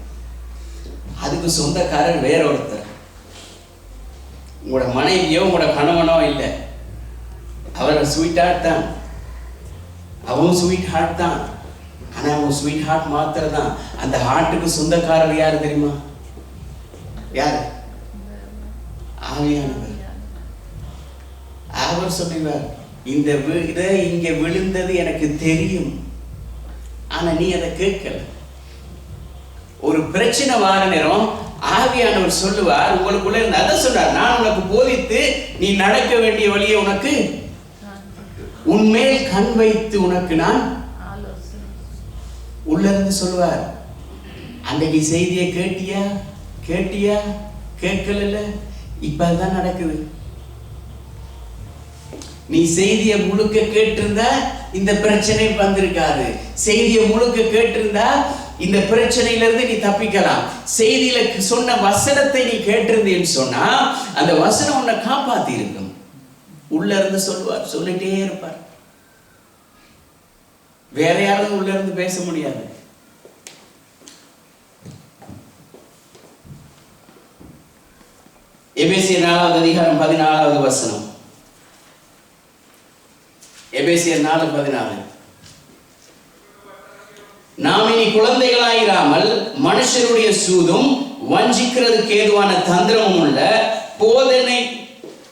அதுக்கு சொந்தக்காரர் வேற ஒருத்தர். உங்களோட மனைவியோ உங்களோட கணவனோ இல்லை, அவர் ஸ்வீட் ஹார்ட் தான், அவன் ஸ்வீட் ஹார்ட் தான். ஆனா அவன் ஸ்வீட் ஹார்ட் மாத்திரம் தான். அந்த ஹார்ட்டுக்கு சொந்தக்காரர் யாரு தெரியுமா? யாரு? ஆவியானவர். அவர் சொல்லுவார், இந்த இங்க விழுந்தது எனக்கு தெரியும், ஆனா நீ அதை கேட்கல. ஒரு பிரச்சனை வார நேரம் ஆவியானவர் சொல்லுவார் உங்களுக்குள்ள இருந்து, அதை சொன்னார், நான் உனக்கு போதித்து நீ நடக்க வேண்டிய வழியை உனக்கு உன்மேல் கண் வைத்து உனக்கு நான் ஆலோசனை. உள்ள இருந்து சொல்லுவார். அன்றைக்கு செய்தியை கேட்டியா கேட்கல, இப்ப அதுதான் நடக்குது. நீ செய்தியை முழுக்க கேட்டிருந்தா இந்த பிரச்சனை வந்திருக்காது. செய்தியை முழுக்க கேட்டிருந்தா இந்த பிரச்சனையிலிருந்து நீ தப்பிக்கலாம். செய்தியில சொன்ன வசனத்தை நீ கேட்டிருந்தேன்னு சொன்னா அந்த வசனம் உன்னை காப்பாத்தி இருக்கும். உள்ள இருந்து சொல்லுவார், சொல்லிட்டே இருப்பார். வேற யாரும் உள்ள இருந்து பேச முடியாது. எபேசியர் 4வது அதிகாரம் 14வது வசனம். எபேசியர் 4:14. நாம் இனி குழந்தைகளாயிராமல் மனுஷருடைய சூதும் வஞ்சிக்கிறதுக்கு ஏதுவான தந்திரமும் உள்ள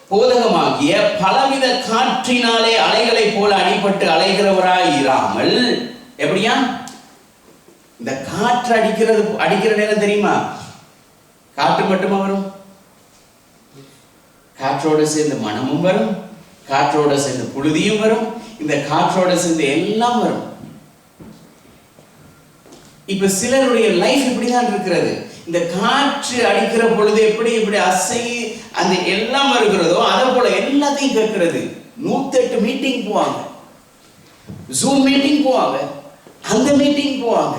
போதகமாகிய பலவித காற்றினாலே அலைகளை போல அடிபட்டு அலைகிறவராயிராமல். எப்படியா? இந்த காற்று அடிக்கிற நேரம் தெரியுமா? காற்று மட்டுமா வரும்? காற்றோடு சேர்ந்து மனமும் வரும், காற்றோட சேர்ந்து புழுதியும் வரும், இந்த காற்றோட சேர்ந்து எல்லாம் வரும். இப்ப சிலருடைய லைஃப் இப்படிதான் இருக்கிறது. இந்த காற்று அடிக்கிற பொழுது எப்படி அசை அந்த எல்லாம் வருகிறதோ அதை போல எல்லாத்தையும் கேட்கிறது. 108 மீட்டிங் போவாங்க, ஜூம் மீட்டிங் போவாங்க, அந்த மீட்டிங் போவாங்க,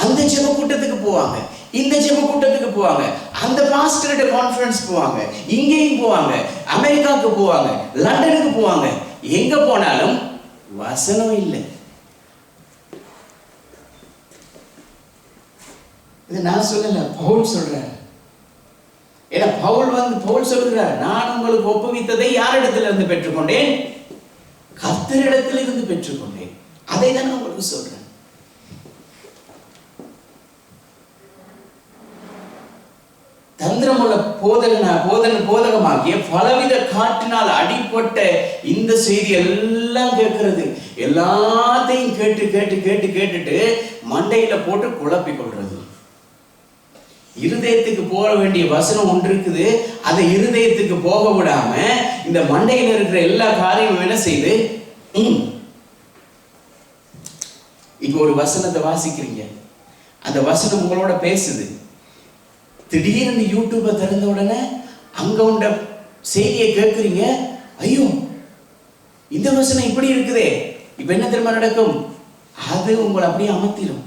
அந்த ஜெப கூட்டத்துக்கு போவாங்க, இந்த ஜெப கூட்டத்துக்கு போவாங்க, அந்த பாஸ்டர்கிட்ட கான்ஃபரன்ஸ் போவாங்க, இங்கேயும் போவாங்க, அமெரிக்காவுக்கு போவாங்க, லண்டனுக்கு போவாங்க. எங்க போனாலும் வசனம் இல்லை. இது நான் சொல்லல, பவுல் சொல்றார். ஏன்னா பவுல் சொல்கிறார், நான் உங்களுக்கு ஒப்புவித்ததை யாரிடத்துல இருந்து பெற்றுக்கொண்டேன்? கர்த்தரிடத்தில் இருந்து பெற்றுக்கொண்டேன். அதை தான் நான் உங்களுக்கு சொல்றேன். தந்திரமுள்ள போதகமாகிய பலவித காற்றினால் அடிப்பட்ட இந்த செய்தி எல்லாம் கேட்கிறது. எல்லாத்தையும் கேட்டுட்டு மண்டையில போட்டு குழப்பிக் கொள்றது. இருதயத்துக்கு போக வேண்டிய வசனம் ஒன்று இருக்குது, அதை இருதயத்துக்கு போக விடாம இந்த மண்டையில இருக்கிற எல்லா காரியமும் என்ன செய்து, இப்ப ஒரு வசனத்தை வாசிக்கிறீங்க, அந்த வசனம் உங்களோட பேசுது. திடீர்னு யூடியூபை திறந்த உடனே அங்க உண்ட செய்தியை கேட்குறீங்க. ஐயோ, இந்த வசனம் இப்படி இருக்குதே, இப்ப என்ன தெரியுமா நடக்கும்? அது உங்களை அப்படியே அமர்த்திடும்.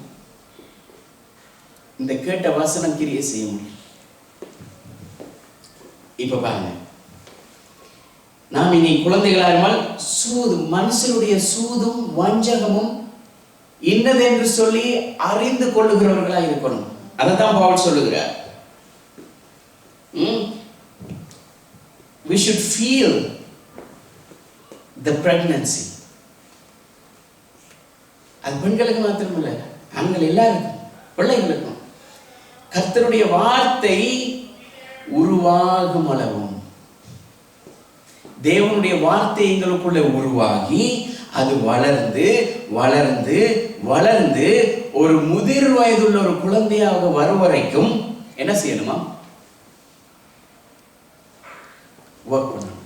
இந்த கேட்ட வசனம் கிரியை செய்ய முடியும். இப்ப பாருங்க, நாம் இனி குழந்தைகளால் மனுஷனுடைய சூதும் வஞ்சகமும் இன்னது என்று சொல்லி அறிந்து கொள்ளுகிறவர்களா இருக்கணும். அதைத்தான் பவுல் சொல்லுகிறார். We should feel the pregnancy. அது பெண்களுக்கு மாத்திரமில்லை, ஆண்கள் எல்லாருக்கும், பிள்ளைகளுக்கும். கர்த்தருடைய வார்த்தை உருவாகும் அளவும், தேவனுடைய வார்த்தை எங்களுக்குள்ள உருவாகி அது வளர்ந்து வளர்ந்து வளர்ந்து ஒரு முதிர் வயதுள்ள ஒரு குழந்தையாக வரும் வரைக்கும் என்ன செய்யணுமா? ஒர்க் பண்ணணும்.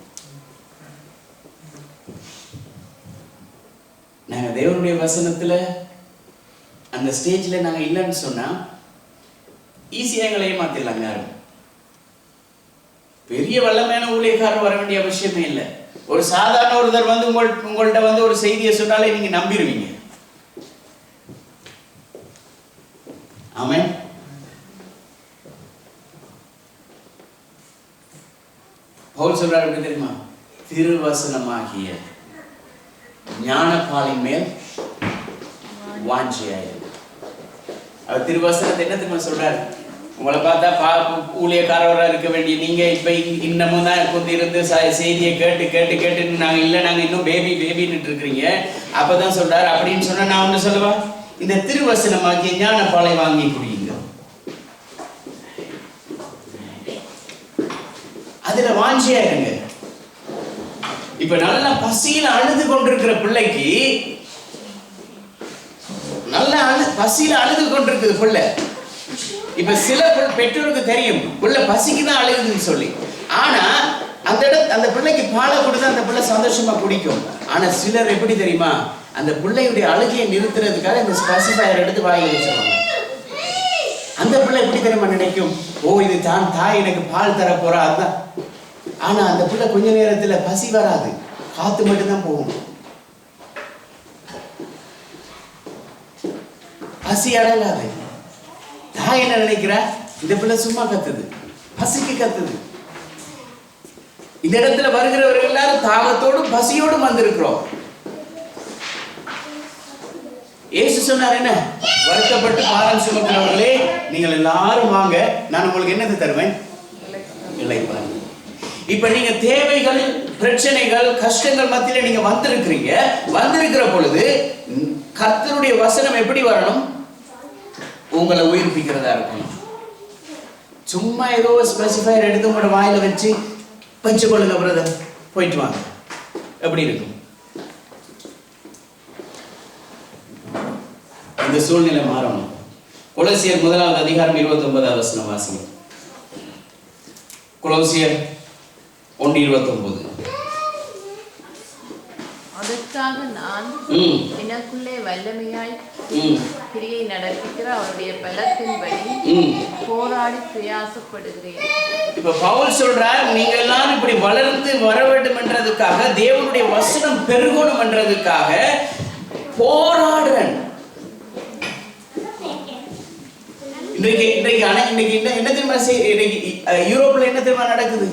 நாங்க தேவனுடைய வசனத்துல அந்த ஸ்டேஜ்ல நாங்க இல்லைன்னு சொன்னா ஈஸியா எங்களை ஏமாத்திடலாம். யாரும் பெரிய வல்லமையான ஊழியக்காரர் வர வேண்டிய அவசியமே இல்லை. ஒரு சாதாரண ஒருத்தர் வந்து உங்கள்கிட்ட வந்து ஒரு செய்தியை சொன்னாலே நீங்க நம்பிடுவீங்க. ஆமென். பவுல் சொல்றாரு, எப்படி தெரியுமா? திருவசனமாகிய ஞானப்பாலின் மேல் வாஞ்சையாயிரு. அவர் திருவசனத்தை என்ன தெரியுமா சொல்றாரு? உங்களை பார்த்தா ஊழியக்காரராக இருக்க வேண்டிய நீங்க இப்ப இன்னமும் தான் கொண்டிருந்து செய்தியை கேட்டு நாங்க இல்லை, நாங்க இன்னும் பேபின்னு இருக்கிறீங்க. அப்பதான் சொல்றாரு. அப்படின்னு சொன்னா நான் ஒண்ணு சொல்லுவா, இந்த திருவசனமாகிய ஞானப்பாலை வாங்கி குடியுங்க. அதுல வாஞ்சியா இருங்க. இப்ப நல்லா பசியில அழுது கொண்டிருக்கிற பிள்ளைக்கு, நல்லா பசியில அழுது கொண்டிருக்குது பிள்ளை. இப்ப சில பெற்றோருக்கு தெரியும் பிள்ளை பசிக்குதான் அழுகுதுன்னு சொல்லி. ஆனா அந்த பிள்ளைக்கு பாலை கொடுத்தா அந்த பிள்ளை சந்தோஷமா குடிக்கும். ஆனா சிலர் எப்படி தெரியுமா, அந்த பிள்ளையுடைய அழுகையை நிறுத்துறதுக்காக இந்த ஸ்பெசிஃபையர் எடுத்து வாங்கி வச்சிருவாங்க. அந்த பிள்ளை எப்படி தெரியுமா நினைக்கும், ஓ இது தான் தாய் எனக்கு பால் தர போறா அதுதான். ஆனா அந்த பிள்ளை கொஞ்ச நேரத்துல பசி வராது, காத்து மட்டும்தான் போகும். பசி அடங்காது. தாய் என்ன நினைக்கிறா, இந்த பிள்ளை சும்மா கத்துது, பசிக்கு கத்துது. இந்த இடத்துல வருகிறவர்கள் எல்லாரும் தாகத்தோடும் பசியோடும் வந்திருக்கிறோம். இயேசு சொன்னார் என்ன, வருத்தப்பட்டு பாரம் சுமக்கிறவர்களே நீங்கள் எல்லாரும் வாங்க, நான் உங்களுக்கு என்னது தருவேன், இளைப்பாறுதல். இப்ப நீங்க தேவைகள், பிரச்சனைகள், கஷ்டங்கள் மத்தியில நீங்க வந்திருக்கிற பொழுது கர்த்தருடைய வசனம் எப்படி வரணும், உங்களை உயிர்ப்பிக்கிறதா இருக்கணும். சும்மா ஏதோ ஸ்பெசிஃபையர் எடுத்து உங்களோட வாயில வச்சு கொள்ளுங்க பிரதர், போயிட்டு வாங்க, எப்படி இருக்கும்? இந்த சூழ்நிலை மாறணும். கொலோசியர் 1:29 வாசிங்க. கொலோசியர் 1:29. அதற்காக நான் எனக்குள்ளே வல்லமையாய் கிரியை நடப்பிக்கிற அவருடைய பலத்தின்படி போராடி பிரயாசப்படுகிறேன். இப்ப பவுல் சொல்றார், நீங்க எல்லாரும் இப்படி வளர்ந்து வர வேண்டும் என்றதுக்காக, தேவனுடைய வசனம் பெருகணும் என்றதுக்காக போராடுறேன். இன்னைக்கு என்ன தெரியுமா, யூரோப்ல என்ன தெரியுமா நடக்குது,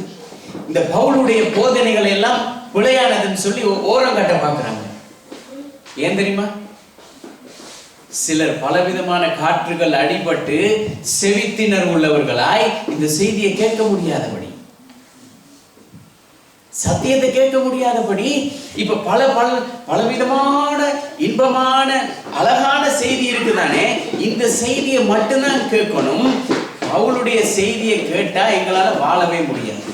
இந்த பவுலுடைய போதனைகள் எல்லாம் பிழையானதுன்னு சொல்லி ஓரம் கட்ட பார்க்கிறாங்க. ஏன் தெரியுமா, சிலர் பலவிதமான காற்றுகள் அடிபட்டு செவித்தினர் உள்ளவர்களாய் இந்த செய்தியை கேட்க முடியாதபடி, சத்தியத்தை கேட்க முடியாதபடி, இப்ப பலவிதமான இன்பமான அழகான செய்தி இருக்குதானே, இந்த செய்தியை மட்டும்தான் கேட்கணும். அவளுடைய செய்தியை கேட்டா எங்களால வாழவே முடியாது.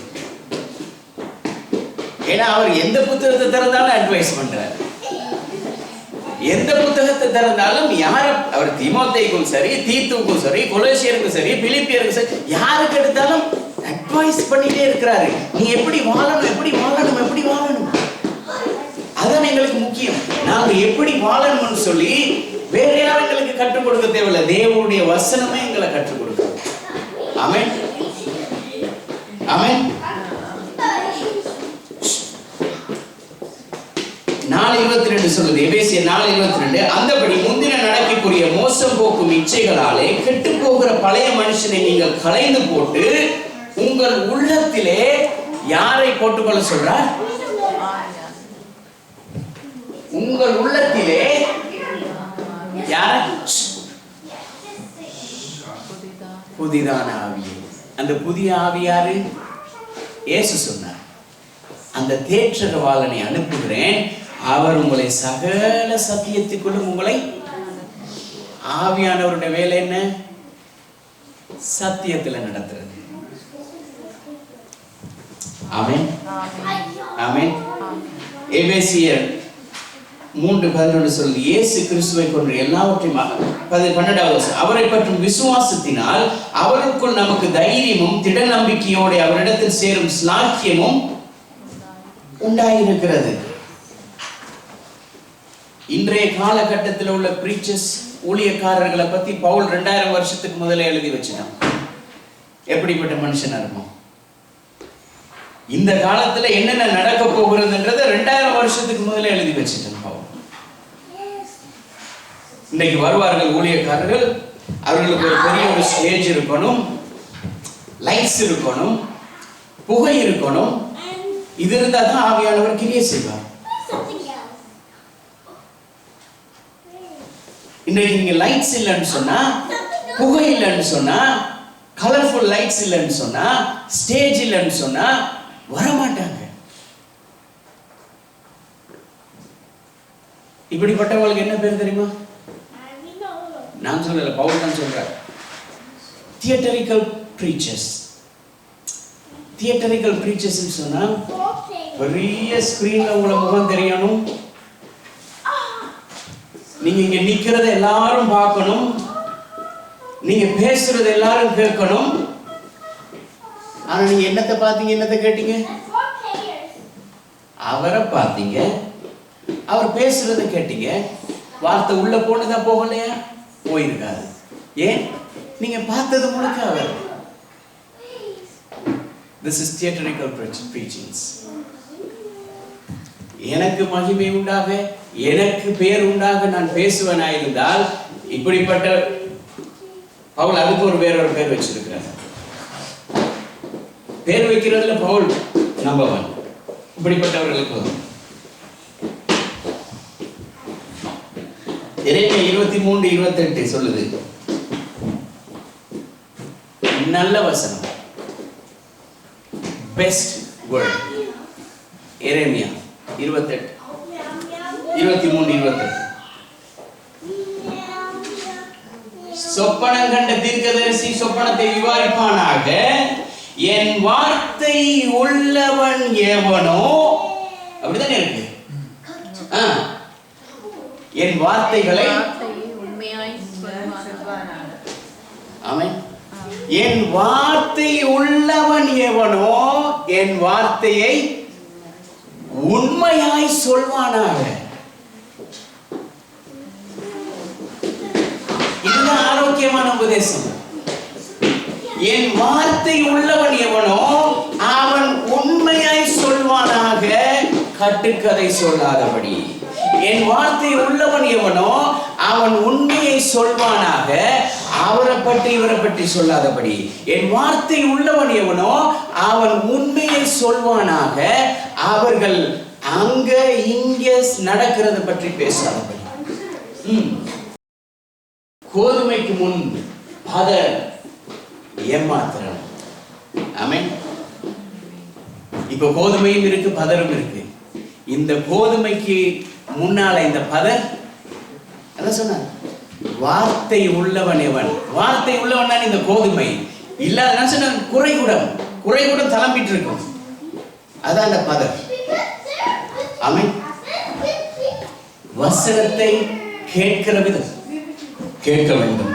ஏன்னா அவர் எந்த புத்தகத்தை திறந்தாலும் அட்வைஸ் பண்றார். எந்த புத்தகத்தை திறந்தாலும் அவர் தீமோத்தேயுக்கும் சரி, தீத்துவுக்கும் சரி, கொலோசியருக்கும் சரி, பிலிப்பியருக்கும் சரி, யாருக்கு எடுத்தாலும் அட்வைஸ் பண்ணிட்டே இருக்கிறாரு. நீ எப்படி வாழணும், எப்படி வாழணும், எப்படி வாழணும், அதான் எங்களுக்கு முக்கியம். நாங்க எப்படி வாழணும்னு சொல்லி வேற யாரும் எங்களுக்கு கற்றுக் கொடுக்க தேவையில்லை, தேவனுடைய வசனமே எங்களை கற்றுக் கொடுக்கும். ஆமென், ஆமென். 4:22 சொல்லுது, எபேசியர் 4:22, அந்தபடி முந்தின நடக்கைக்குரிய மோசம் போக்கும் இச்சைகளாலே கெட்டு போகிற பழைய மனுஷனை நீங்கள் களைந்து போட்டு உங்கள் உள்ளத்திலே யாரை போட்டுக்கொள்ள சொல்றார், உங்கள் உள்ளத்திலே யாரை, புதிதான ஆவியை. அந்த புதிய ஆவி யாரு, இயேசு சொன்னார், அந்த தேற்றரவாளனை அனுப்புகிறேன், அவர் உங்களை சகல சத்தியத்துக்குள்ளும் உங்களை. ஆவியானவருடைய வேலை என்ன, சத்தியத்துல நடத்துறது. ஆமென், ஆமென். எபேசியர் 3:11 சொல்லுது, இயேசு கிறிஸ்துவை கொண்டு எல்லாவற்றையும் 12வது அவரை பற்றும் விசுவாசத்தினால் அவருக்குள் நமக்கு தைரியமும் திட நம்பிக்கையோடு அவரிடத்தில் சேரும் ஸ்லாக்கியமும் உண்டாயிருக்கிறது. இன்றைய காலகட்டத்தில் உள்ள பிரீச்சர்ஸ், ஊழியக்காரர்களை பத்தி பவுல் 2000 வருஷத்துக்கு முதல்ல எழுதி வச்சான். எப்படிப்பட்ட மனுஷனா இருக்கும், இந்த காலத்துல என்னென்ன நடக்க போகிறதுன்றத 2000 வருஷத்துக்கு முதல்ல எழுதி வச்சுட்டான் பவுல். இன்னைக்கு வருவார்கள் ஊழியக்காரர்கள், அவர்களுக்கு ஒரு பெரிய ஒரு ஸ்டேஜ் இருக்கணும், லைட்ஸ் இருக்கணும், புகை இருக்கணும். இது இருந்தா தான் ஆவியானவர் கிரியை செய்வார். இன்னைக்கு நீங்க லைட்ஸ் இல்லைன்னு சொன்னா, புகை இல்லைன்னு சொன்னா, கலர்ஃபுல் லைட்ஸ் இல்லைன்னு சொன்னா, ஸ்டேஜ் இல்லைன்னு சொன்னா வரமாட்டாங்க. இப்படிப்பட்டவங்களுக்கு என்ன பேர் தெரியுமா, நான் சொல்லல, பவுல் தான் சொல்றார், தியேட்டரிக்கல் பிரீச்சர்ஸ். தியேட்டரிக்கல் பிரீச்சர்ஸ் சொன்னா பெரிய ஸ்கிரீன்ல உங்களை முகம் தெரியணும், நீங்க இங்க நிக்கிறத எல்லாரும் பார்க்கணும், நீங்க பேசுறது எல்லாரும் கேட்கணும். ஆனா நீங்க என்னத்தை பார்த்தீங்க, என்னத்தை கேட்டீங்க, அவரை பார்த்தீங்க, அவர் பேசுறத கேட்டீங்க, வார்த்தை உள்ள போனதா போகலையா? போயிருக்காது. ஏன்? நீங்க பார்த்தது முழுக்க அவர். This is theatrical preachings. எனக்கு மகிமை உண்டாக, எனக்கு பேர் உண்டாக நான் பேசுவனாயிருந்தால், இப்படிப்பட்ட பவுல் அதுக்கு ஒரு வேறொரு பேர் வச்சிருக்கிறார். பேர் வைக்கிறதுல பவுல் நம்பர் 1. இப்படிப்பட்டவர்களுக்கு எரேமியா 23:28 சொல்லுது, நல்ல வசனம், பெஸ்ட் வேர்ட். எரேமியா 23:28 சொப்பனம் கண்ட தீர்க்கதரிசி சொப்பனத்தை விவரிப்பானாக, என் வார்த்தை உள்ளவன் எவனோ, அப்படிதானே இருக்கு. என் வார்த்தைகளை உண்மையாய் சொல்வானாக. ஆமென். என் வார்த்தை உள்ளவன் எவனோ என் வார்த்தையை உண்மையாய் சொல்வானாக. இதுதான் ஆரோக்கியமான உபதேசம். என் வார்த்தை உள்ளவன் எவனோ அவன் உண்மையாய் சொல்வானாக, கட்டுக்கதை சொல்லாதபடி. என் வார்த்தை உள்ளவன் எவனோ அவன் உண்மையை சொல்வானாக, அவரை பற்றி இவரை பற்றி சொல்லாதபடி. என் வார்த்தை உள்ளவன் எவனோ அவன் உண்மையை சொல்வானாக, அவர்கள் அங்க இங்க நடக்கிறத பற்றி பேசாதபடி. கோதுமைக்கு முன் பதர் ஏமாத்திரம். ஆமென். இப்ப கோதுமையும் இருக்கு, பதரும் இருக்கு. இந்த கோதுமைக்கு முன்னால இந்த பதர் என்ன சொன்னார்? வார்த்தை உள்ளவன் எவன். வார்த்தை உள்ளவன் தான் இந்த கோதுமை. இல்லாத சொன்ன குறைகுடம் தளம்பிட்டு இருக்கும். அதான் இந்த பதர். ஆமென். வசனத்தை கேட்கிற விதம் கேட்க வேண்டும்.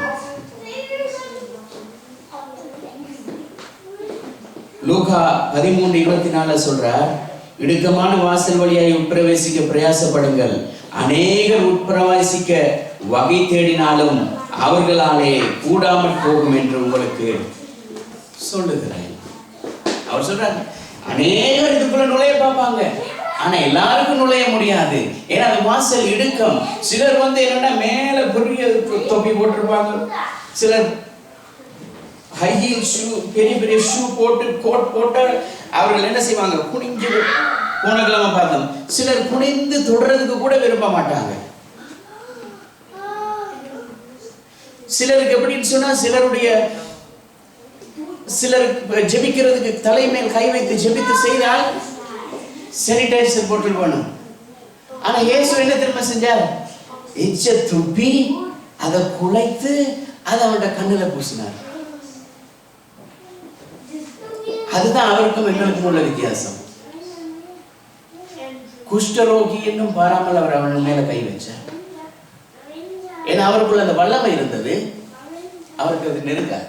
லூக்கா 13:24 சொல்றார், இடுக்கமான வாசல் வழியாய் உட்பிரவேசிக்க பிரயாசப்படுங்கள். அநேகர் உட்பிரவேசிக்க வகை தேடினாலும் அவர்களாலே கூடாமல் போகும் என்று உங்களுக்கு சொல்லுகிறேன். அவர் சொல்றார், அநேகர் இதுக்குள்ள நுழைய பார்ப்பாங்க, ஆனா எல்லாருக்கும் நுழைய முடியாது. ஏன்னா அது வாசல் இடுக்கம். சிலர் என்னன்னா மேல பெரிய தொப்பி போட்டிருப்பாங்க, சிலர் ஹை ஹீல் ஷூ, பெரிய பெரிய ஷூ போட்டு கோட் போட்டு அவர்கள் என்ன செய்வாங்க? குனிஞ்சு. போன கிழமை பார்த்தோம், சிலர் குனிந்து தொடர்றதுக்கு கூட விரும்ப மாட்டாங்க. சிலருக்கு எப்படின்னு சொன்னா, சிலர் ஜெபிக்கிறதுக்கு தலைமேல் கை வைத்து ஜெபித்து செய்தால் சானிடைசர் போட்டு போகணும். ஆனா இயேசு என்ன திரும்ப செஞ்சார்? எச்ச துப்பி அதை குலைத்து அதை அவனோட கண்ணுல பூசினார். அதுதான் அவருக்கும் எங்களுக்கும் உள்ள வித்தியாசம். குஷ்டரோகி என்னும் பாராமல் அவர் அவன் மேல கை வச்சார். ஏன்னா அவருக்குள்ள அந்த வல்லமை இருந்தது, அவருக்கு அது நெருக்காது.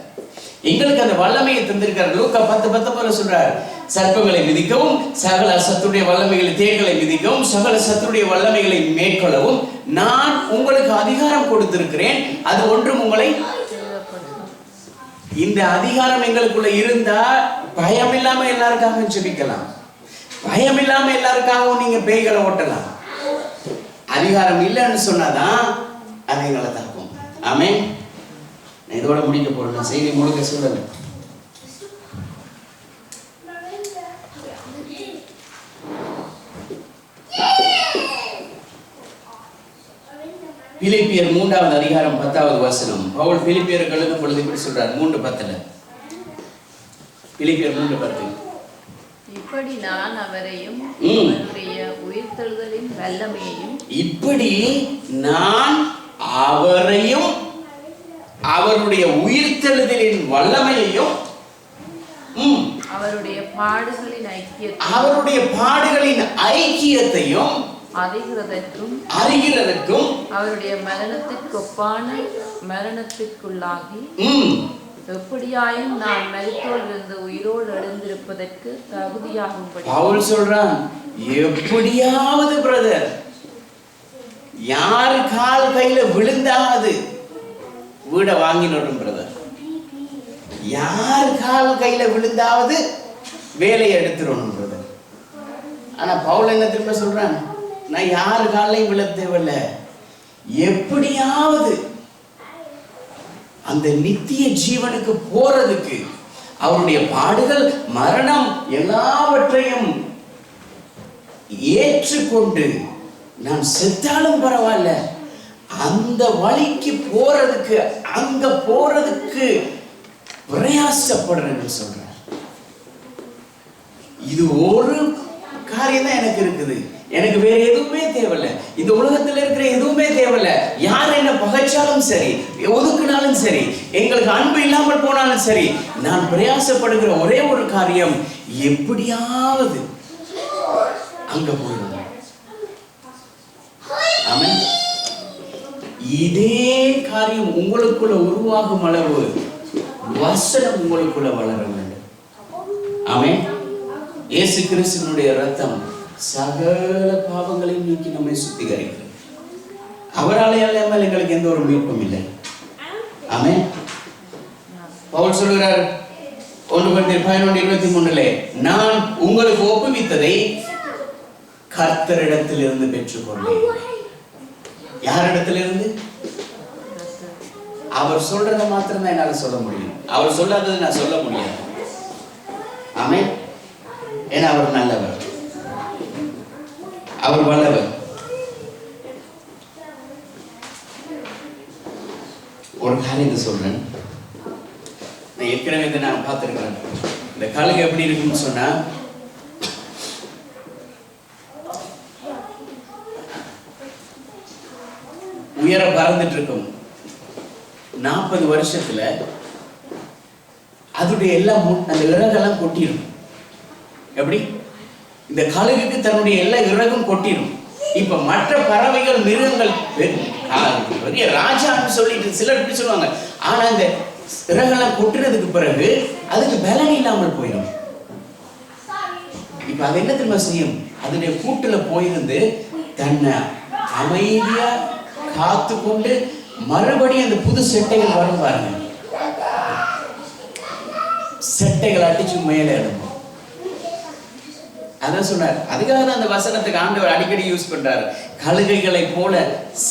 எங்களுக்கு அந்த வல்லமையை தந்திருக்கார். லூக்கா 10:10 சொல்றார், சர்ப்பங்களை மிதிக்கவும் சகல சத்துடைய வல்லமைகளை, தேள்களை மிதிக்கவும் சகல சத்துடைய வல்லமைகளை மேற்கொள்ளவும் நான் உங்களுக்கு அதிகாரம் கொடுத்திருக்கிறேன், அது ஒன்றும் உங்களை. இந்த அதிகாரம் எங்களுக்குள்ள இருந்தா பயம் இல்லாம எல்லாருக்காகவும் ஜெபிக்கலாம், பயம் இல்லாம எல்லாருக்காகவும் நீங்க பேய்களை ஓட்டலாம். அதிகாரம் இல்லைன்னு சொன்னாதான் அது எங்களை தாக்கும். ஆமென். நான் இதோட முடிக்க போறேன், செய்தி முழுக்க சொல்லல. பிலிப்பியர் 3வது அதிகாரம் 10வது வசனம். பவுல் பிலிப்பியருக்கு எழுதும் பொழுது இப்படி சொல்றார், 3:10. பிலிப்பியர் 3:10. இப்படி நான் அவரையும் அவருடைய உயிர்த்தெழுதலின் வல்லமையையும், இப்படி நான் அவரையும் அவருடைய உயிர்த்தெழுதலின் வல்லமையையும், அவருடைய பாடுகளின் ஐக்கியத்தையும் அறிகிறதற்கும் அவருடைய மரணத்திற்குள்ளாகி எப்படியாயும் நான் மரித்தோரிலிருந்து உயிரோடு எழுந்திருப்பதற்கு தகுதியாகும்படி. பவுல் சொல்றான், எப்படியாவது பிரதர், யாரு கால் கையில விழுந்தாவது வீடை வாங்கினோம் பிரதர், யார் கால் கையில விழுந்தாவது வேலையை எடுத்துடணும் பிரதர். ஆனா பவுல் என்ன திரும்ப சொல்றான், நான் யாரு காலையும் விழ தேவையில்ல, எப்படியாவது அந்த நித்திய ஜீவனுக்கு போறதுக்கு அவருடைய பாடுகள், மரணம் எல்லாவற்றையும் ஏற்றுக்கொண்டு நான் செத்தாலும் பரவாயில்ல, அந்த வழிக்கு போறதுக்கு, அங்க போறதுக்கு பிரயாசப்படுறேன்னு சொல்றார். இது ஒரு காரியம் தான் எனக்கு இருக்குது, எனக்கு வேற எதுவுமே தேவையில்ல, இந்த உலகத்துல இருக்கிற எதுவுமே தேவையில்ல. யார் என்ன பகைச்சாலும் சரி, ஒதுக்குனாலும் சரி, எங்களுக்கு அன்பு இல்லாமல் போனாலும் சரி, நான் பிரயாசப்படுகிற ஒரே ஒரு காரியம், எப்படியாவது அங்க போயிடும். ஆமென். இதே காரியம் உங்களுக்குள்ள உருவாகும் அளவு வசனம் உங்களுக்குள்ள வளர வேண்டும். ஆமென். இயேசு கிறிஸ்துவினுடைய ரத்தம் சகல பாவங்களையும் நீக்கி நம்மை சுத்திகரிக்கிறது. அவராலே அல்லாமல் எங்களுக்கு எந்த ஒரு மீட்பும் இல்லை. ஆமென். பவுல் சொல்கிறார் 1 கொரிந்தியர் 11:23, நான் உங்களுக்கு ஒப்புவித்ததை கர்த்தரிடத்திலிருந்து பெற்றுக்கொண்டேன். யாரிடத்திலிருந்து? அவர் சொல்றதை மாத்திரம் தான் என்னால சொல்ல முடியும், அவர் சொல்லாததை நான் சொல்ல முடியாது. ஆமென். ஏன்னா அவர் நல்லவர், அவர் வல்லவர். ஒரு காரியத்தை சொல்றேன், நான் ஏற்கனவே இதை நான் பார்த்திருக்கிறேன். இந்த கழுகு எப்படி இருக்குன்னு சொன்னா, உயர பறந்துட்டு இருக்கும். 40 வருஷத்துல அதோடைய எல்லாம் அந்த இறகெல்லாம் கொட்டிடும். எப்படி? இந்த கழுகுக்கு தன்னுடைய எல்லா இறகும் கொட்டிடும். இப்ப மற்ற பறவைகள், மிருகங்கள் பெரிய ராஜான்னு சொல்லிட்டு சிலர் இப்படி சொல்லுவாங்க. ஆனா இந்த இறகெல்லாம் கொட்டுறதுக்கு பிறகு அதுக்கு பலன் இல்லாமல் போயிடும். இப்ப அது என்ன தெரியுமா செய்யும்? அதனுடைய கூட்டுல போயிருந்து தன்னை அமைதியா காத்து கொண்டு மறுபடியும் அந்த புது செட்டைகள் வரும் பாருங்க, செட்டைகள் அடிச்சு மேலே எழும்பும். அதான் சொன்னார். அதுக்காக தான் அந்த வசனத்துக்கு ஆண்டவர் அடிக்கடி யூஸ் பண்றாரு. கழுகைகளை போல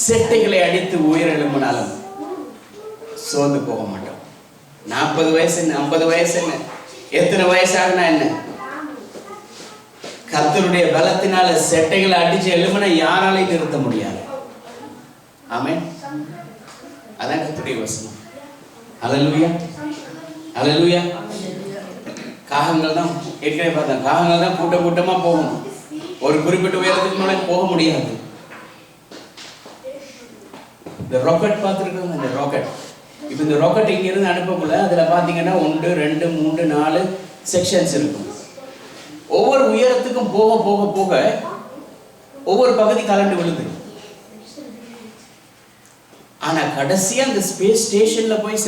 செட்டைகளை அடித்து உயர் எழும்பினாலும் சோர்ந்து போக மாட்டோம். 40 வயசு என்ன, 50 வயசு என்ன, எத்தனை வயசாகனா என்ன, கர்த்தருடைய பலத்தினால செட்டைகளை அடிச்சு எழும்பினா யாராலையும் நிறுத்த முடியாது. ஆமென். அதான் கர்த்தருடைய வசனம். ஹல்லேலூயா, ஹல்லேலூயா. காகங்கள் தான் ஏற்கனவே பார்த்தேன், காகங்கள் தான் கூட்ட கூட்டமா போகும். ஒரு குறிப்பிட்ட உயரத்துக்கு மேலே போக முடியாது. இந்த ராக்கெட் பார்த்துருக்கோம். இந்த ராக்கெட், இப்போ இந்த ராக்கெட் இங்கிருந்து அனுப்பக்குள்ள அதில் பார்த்தீங்கன்னா 1, 2, 3, 4 செக்ஷன்ஸ் இருக்கும். ஒவ்வொரு உயரத்துக்கும் போக போக போக ஒவ்வொரு பகுதி கலண்டு விழுது. ஆனா கடைசியா அந்த ஸ்பேஸ் ஸ்டேஷன்ல போய்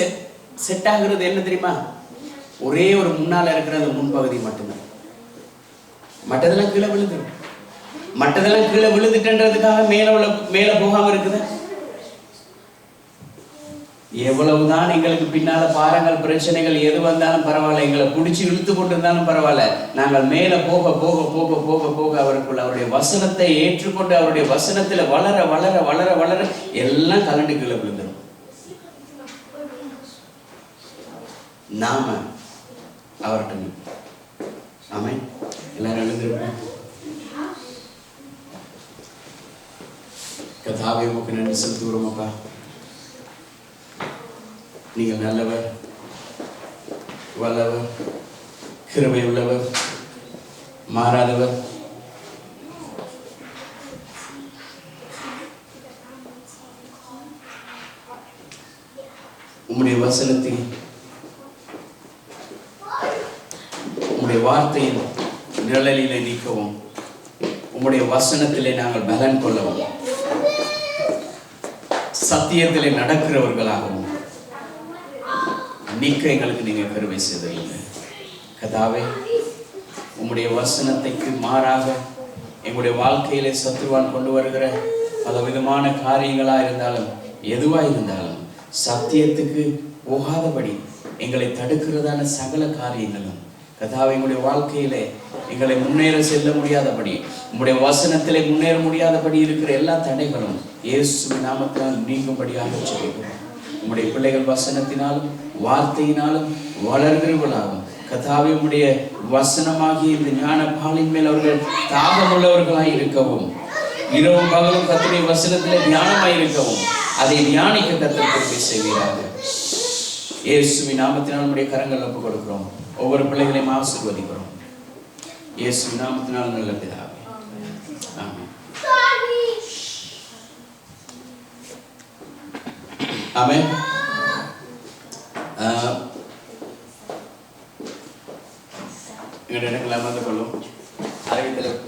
செட் ஆகுறது என்ன தெரியுமா? ஒரே ஒரு முன்னால இருக்கிற அந்த முன்பகுதி மட்டும்தான். மற்றதெல்லாம் கீழே விழுது. மற்றதெல்லாம் கீழே விழுதுன்றதுக்காக மேல போகாம இருக்குது. எவ்வளவுதான் எங்களுக்கு பின்னால பாரங்கள், பிரச்சனைகள் எது வந்தாலும் பரவாயில்ல, எங்களை பிடிச்சி இழுத்து கொண்டு இருந்தாலும் பரவாயில்ல, நாங்கள் மேல போக போக போக போக போக அவருக்குள்ள அவருடைய வசனத்தை ஏற்றுக்கொண்டு அவருடைய வசனத்துல வளர வளர வளர வளர எல்லாம் கலண்டு கீழே விழுந்துடும். நாம அவர்கிட்ட ஆமென். எல்லாரும் எழுந்திருப்போம். கர்த்தாவே உமக்கு நன்றி செலுத்துகிறோம் அப்பா. நீங்கள் நல்லவர், வல்லவர், கிருபை உள்ளவர், மாறாதவர். உம்முடைய வசனத்தை, உம்முடைய வார்த்தையின் நிழலிலே நீக்கவும், உம்முடைய வசனத்திலே நாங்கள் பலன் கொள்ளவும், சத்தியத்திலே நடக்கிறவர்களாகவும் நீக்க எங்களுக்கு நீங்க கருவை செய்தீங்க. கர்த்தாவே, உம்முடைய வசனத்துக்கு மாறாக எங்களுடைய வாழ்க்கையிலே சத்துருவான் கொண்டு வருகிற பலவிதமான காரியங்களா இருந்தாலும் எதுவா இருந்தாலும் சத்தியத்துக்கு போகாதபடி எங்களை தடுக்கிறதான சகல காரியங்களும் கர்த்தாவே எங்களுடைய வாழ்க்கையிலே எங்களை முன்னேற செல்ல முடியாதபடி உங்களுடைய வசனத்திலே முன்னேற முடியாதபடி இருக்கிற எல்லா தடைகளும் இயேசுவின் நாமத்தினால் நீங்கும்படியாக ஜெபிக்கிறோம். உங்களுடைய பிள்ளைகள் வசனத்தினாலும் வார்த்தையினாலும் வளர்கிறவர்களாகும். கர்த்தாவே உம்முடைய வசனமாகிய இந்த ஞான பாலின் மேல் அவர்கள் தாகமுள்ளவர்களாய் இருக்கவும், இரவும் பகலும் கர்த்தருடைய வசனத்திலே தியானமாய் இருக்கவும், அதை தியானிக்க கர்த்தர் கிருபை செய்வீராக. இயேசுவின் நாமத்தினால் நம்முடைய கரங்கள் ஒப்புக் கொடுக்கிறோம். ஒவ்வொரு பிள்ளைகளையும் ஆசீர்வதிக்கிறோம். இயேசுவின் நாமத்தினால் நல்ல பிதாவே, ஆமென். ஆமென். எங்களுடைய இடங்கள் அமர்ந்து கொள்ளும். அறிவித்தல்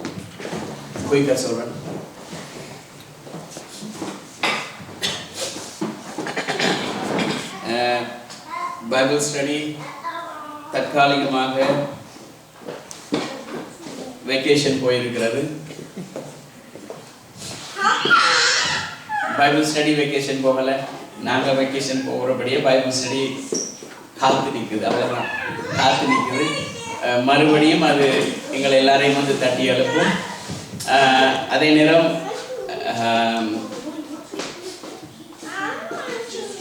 குயிக்கா சொல்றேன். பைபிள் ஸ்டடி தற்காலிகமாக வெக்கேஷன் போயிருக்கிறது. பைபிள் ஸ்டடி வெக்கேஷன் போகல, நாங்க வெக்கேஷன் போகிறபடியே பைபிள் ஸ்டடி காத்து நிற்குது. அவ்வளவுதான், காத்து நிற்குது. மறுபடியும் அது எங்களை எல்லாரையும் வந்து தட்டி எழுப்பும். அதே நேரம்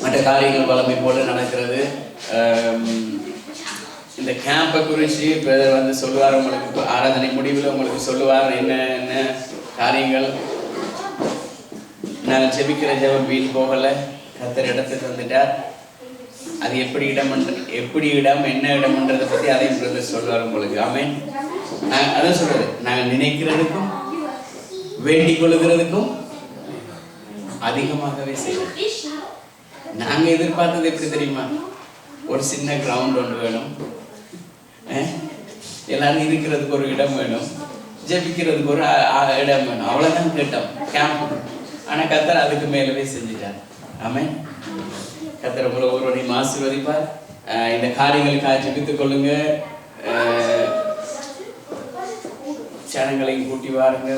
மற்ற காரியங்கள் வளமை போல நடக்கிறது. இந்த கேம்பை குறித்து பிரதர் வந்து சொல்லுவார். உங்களுக்கு ஆராதனை முடிவில் உங்களுக்கு சொல்லுவார் என்ன என்ன காரியங்கள். நாங்கள் ஜெபிக்கிற ஜெபம் வீண் போகலை, கர்த்தர் இடத்துக்கு வந்துட்டார். அது எப்படி இடம் என்ன இடம்ன்றதை பற்றி அதையும் பிரதர் சொல்லுவார் உங்களுக்கு. ஆமென். அதான் சொல்றது, நாங்கள் நினைக்கிறதுக்கும் வேண்டிக் கொள்ளுகிறதுக்கும் அதிகமாகவே செய்வோம். நாங்க எதிர்பார்த்தது எப்படி தெரியுமா? ஒரு சின்ன கிரவுண்ட் ஒன்று வேணும், எல்லாரும் இருக்கிறதுக்கு ஒரு இடம் வேணும், ஜெபிக்கிறதுக்கு ஒரு இடம் வேணும், அவ்வளவுதான் கேட்டோம் கேம்ப். ஆனா கர்த்தர் அதுக்கு மேலவே செஞ்சுட்டார். ஆமென். கர்த்தர் உங்களை ஒருவரையும் ஆசீர்வதிப்பார். இந்த காரியங்களுக்காக ஜெபித்துக் கொள்ளுங்க. ஜனங்களையும் கூட்டி வாருங்க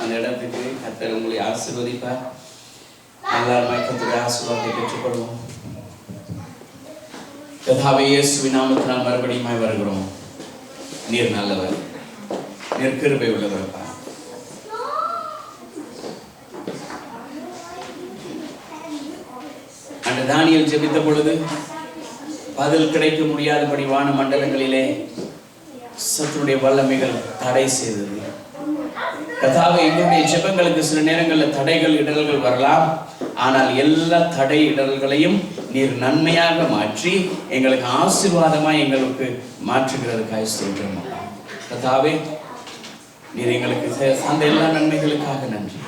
அந்த இடத்துக்கு. கர்த்தர் உங்களை ஆசீர்வதிப்பார். எல்லாருமே கர்த்தருடைய ஆசீர்வாதத்தை பெற்றுக்கொள்வோம். கர்த்தாவே, இயேசுவின் நாமத்தினால் மறுபடியும் வருகிறோம். நீர் நல்லவர், நீர் கிருபை உள்ளவரப்பா. அந்த தானியேல் ஜெபித்த பொழுது பதில் கிடைக்க முடியாதபடி வான மண்டலங்களிலே சத்துருடைய வல்லமைகள் தடை செய்தது. கர்த்தாவே, எங்களுடைய ஜெபங்களுக்கு சில நேரங்களில் தடைகள் இடர்கள் வரலாம். ஆனால் எல்லா தடை இடர்களையும் நீர் நன்மையாக மாற்றி எங்களுக்கு ஆசீர்வாதமாய் எங்களுக்கு மாற்றுகிறதுக்காக ஸ்தோத்திரம். கர்த்தாவே, நீர் எங்களுக்கு அந்த எல்லா நன்மைகளுக்காக நன்றி.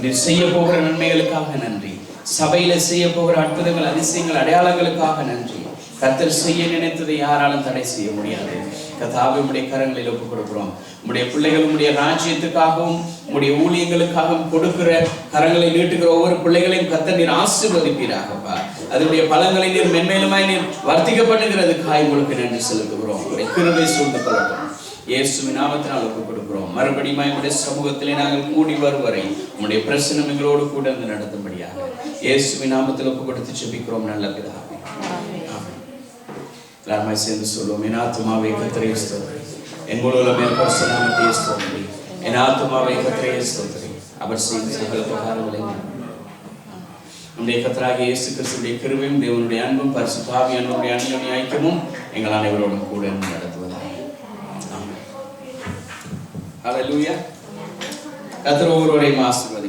நீர் செய்ய போகிற நன்மைகளுக்காக நன்றி. சபையில செய்ய போகிற அற்புதங்கள், அதிசயங்கள், அடையாளங்களுக்காக நன்றி. கர்த்தர் செய்ய நினைத்ததை யாராலும் தடை செய்ய முடியாது. கர்த்தாவே, உம்முடைய கரங்களில் ஒப்புக் கொடுக்கிறோம். உம்முடைய பிள்ளைகள் உம்முடைய ராஜ்யத்துக்காகவும் உம்முடைய ஊழியங்களுக்காகவும் கொடுக்கிற கரங்களை நீட்டுகிற ஒவ்வொரு பிள்ளைகளையும் கர்த்தர் நீர் ஆசீர்வதிப்பீராகப்பா. அதனுடைய பலங்களை நீர் மென்மேலுமாய் நீர் வர்த்திக்கப்படுகிறதுக்காய் உங்களுக்கு நன்றி செலுத்துகிறோம். உம்முடைய கிருபை சூழ்ந்து கொள்ளட்டும். இயேசுவின் நாமத்தினால் ஒப்புக் கொடுக்கிறோம். மறுபடியும் உம்முடைய சமூகத்திலே நாங்கள் கூடி வருவரை உம்முடைய பிரசன்னம் எங்களோடு கூட வந்து நடத்தும்படியாக இயேசுவின் நாமத்தில் ஒப்புக் கொடுத்து ஜெபிக்கிறோம் நல்ல பிதாவே. எல்லாருமே சேர்ந்து சொல்லுவோம். என் ஆத்துமாவே கர்த்தரை ஸ்தோத்திரி, என் முழு பரிசுத்த நாமத்தை ஸ்தோத்திரி. என் ஆத்துமாவே கர்த்தரை ஸ்தோத்திரி, அவர் செய்த சகல உபகாரங்களையும். நம்முடைய கர்த்தராகிய இயேசு கிறிஸ்துவின் கிருபையும் தேவனுடைய அன்பும் பரிசுத்த ஆவியானவருடைய அன்பின் ஐக்கியமும் எங்கள் அனைவரோடும் கூட நடத்துவதாக. ஆமென். ஹல்லேலூயா. கர்த்தர் ஒவ்வொருவரையும் ஆசீர்வதிப்பார்.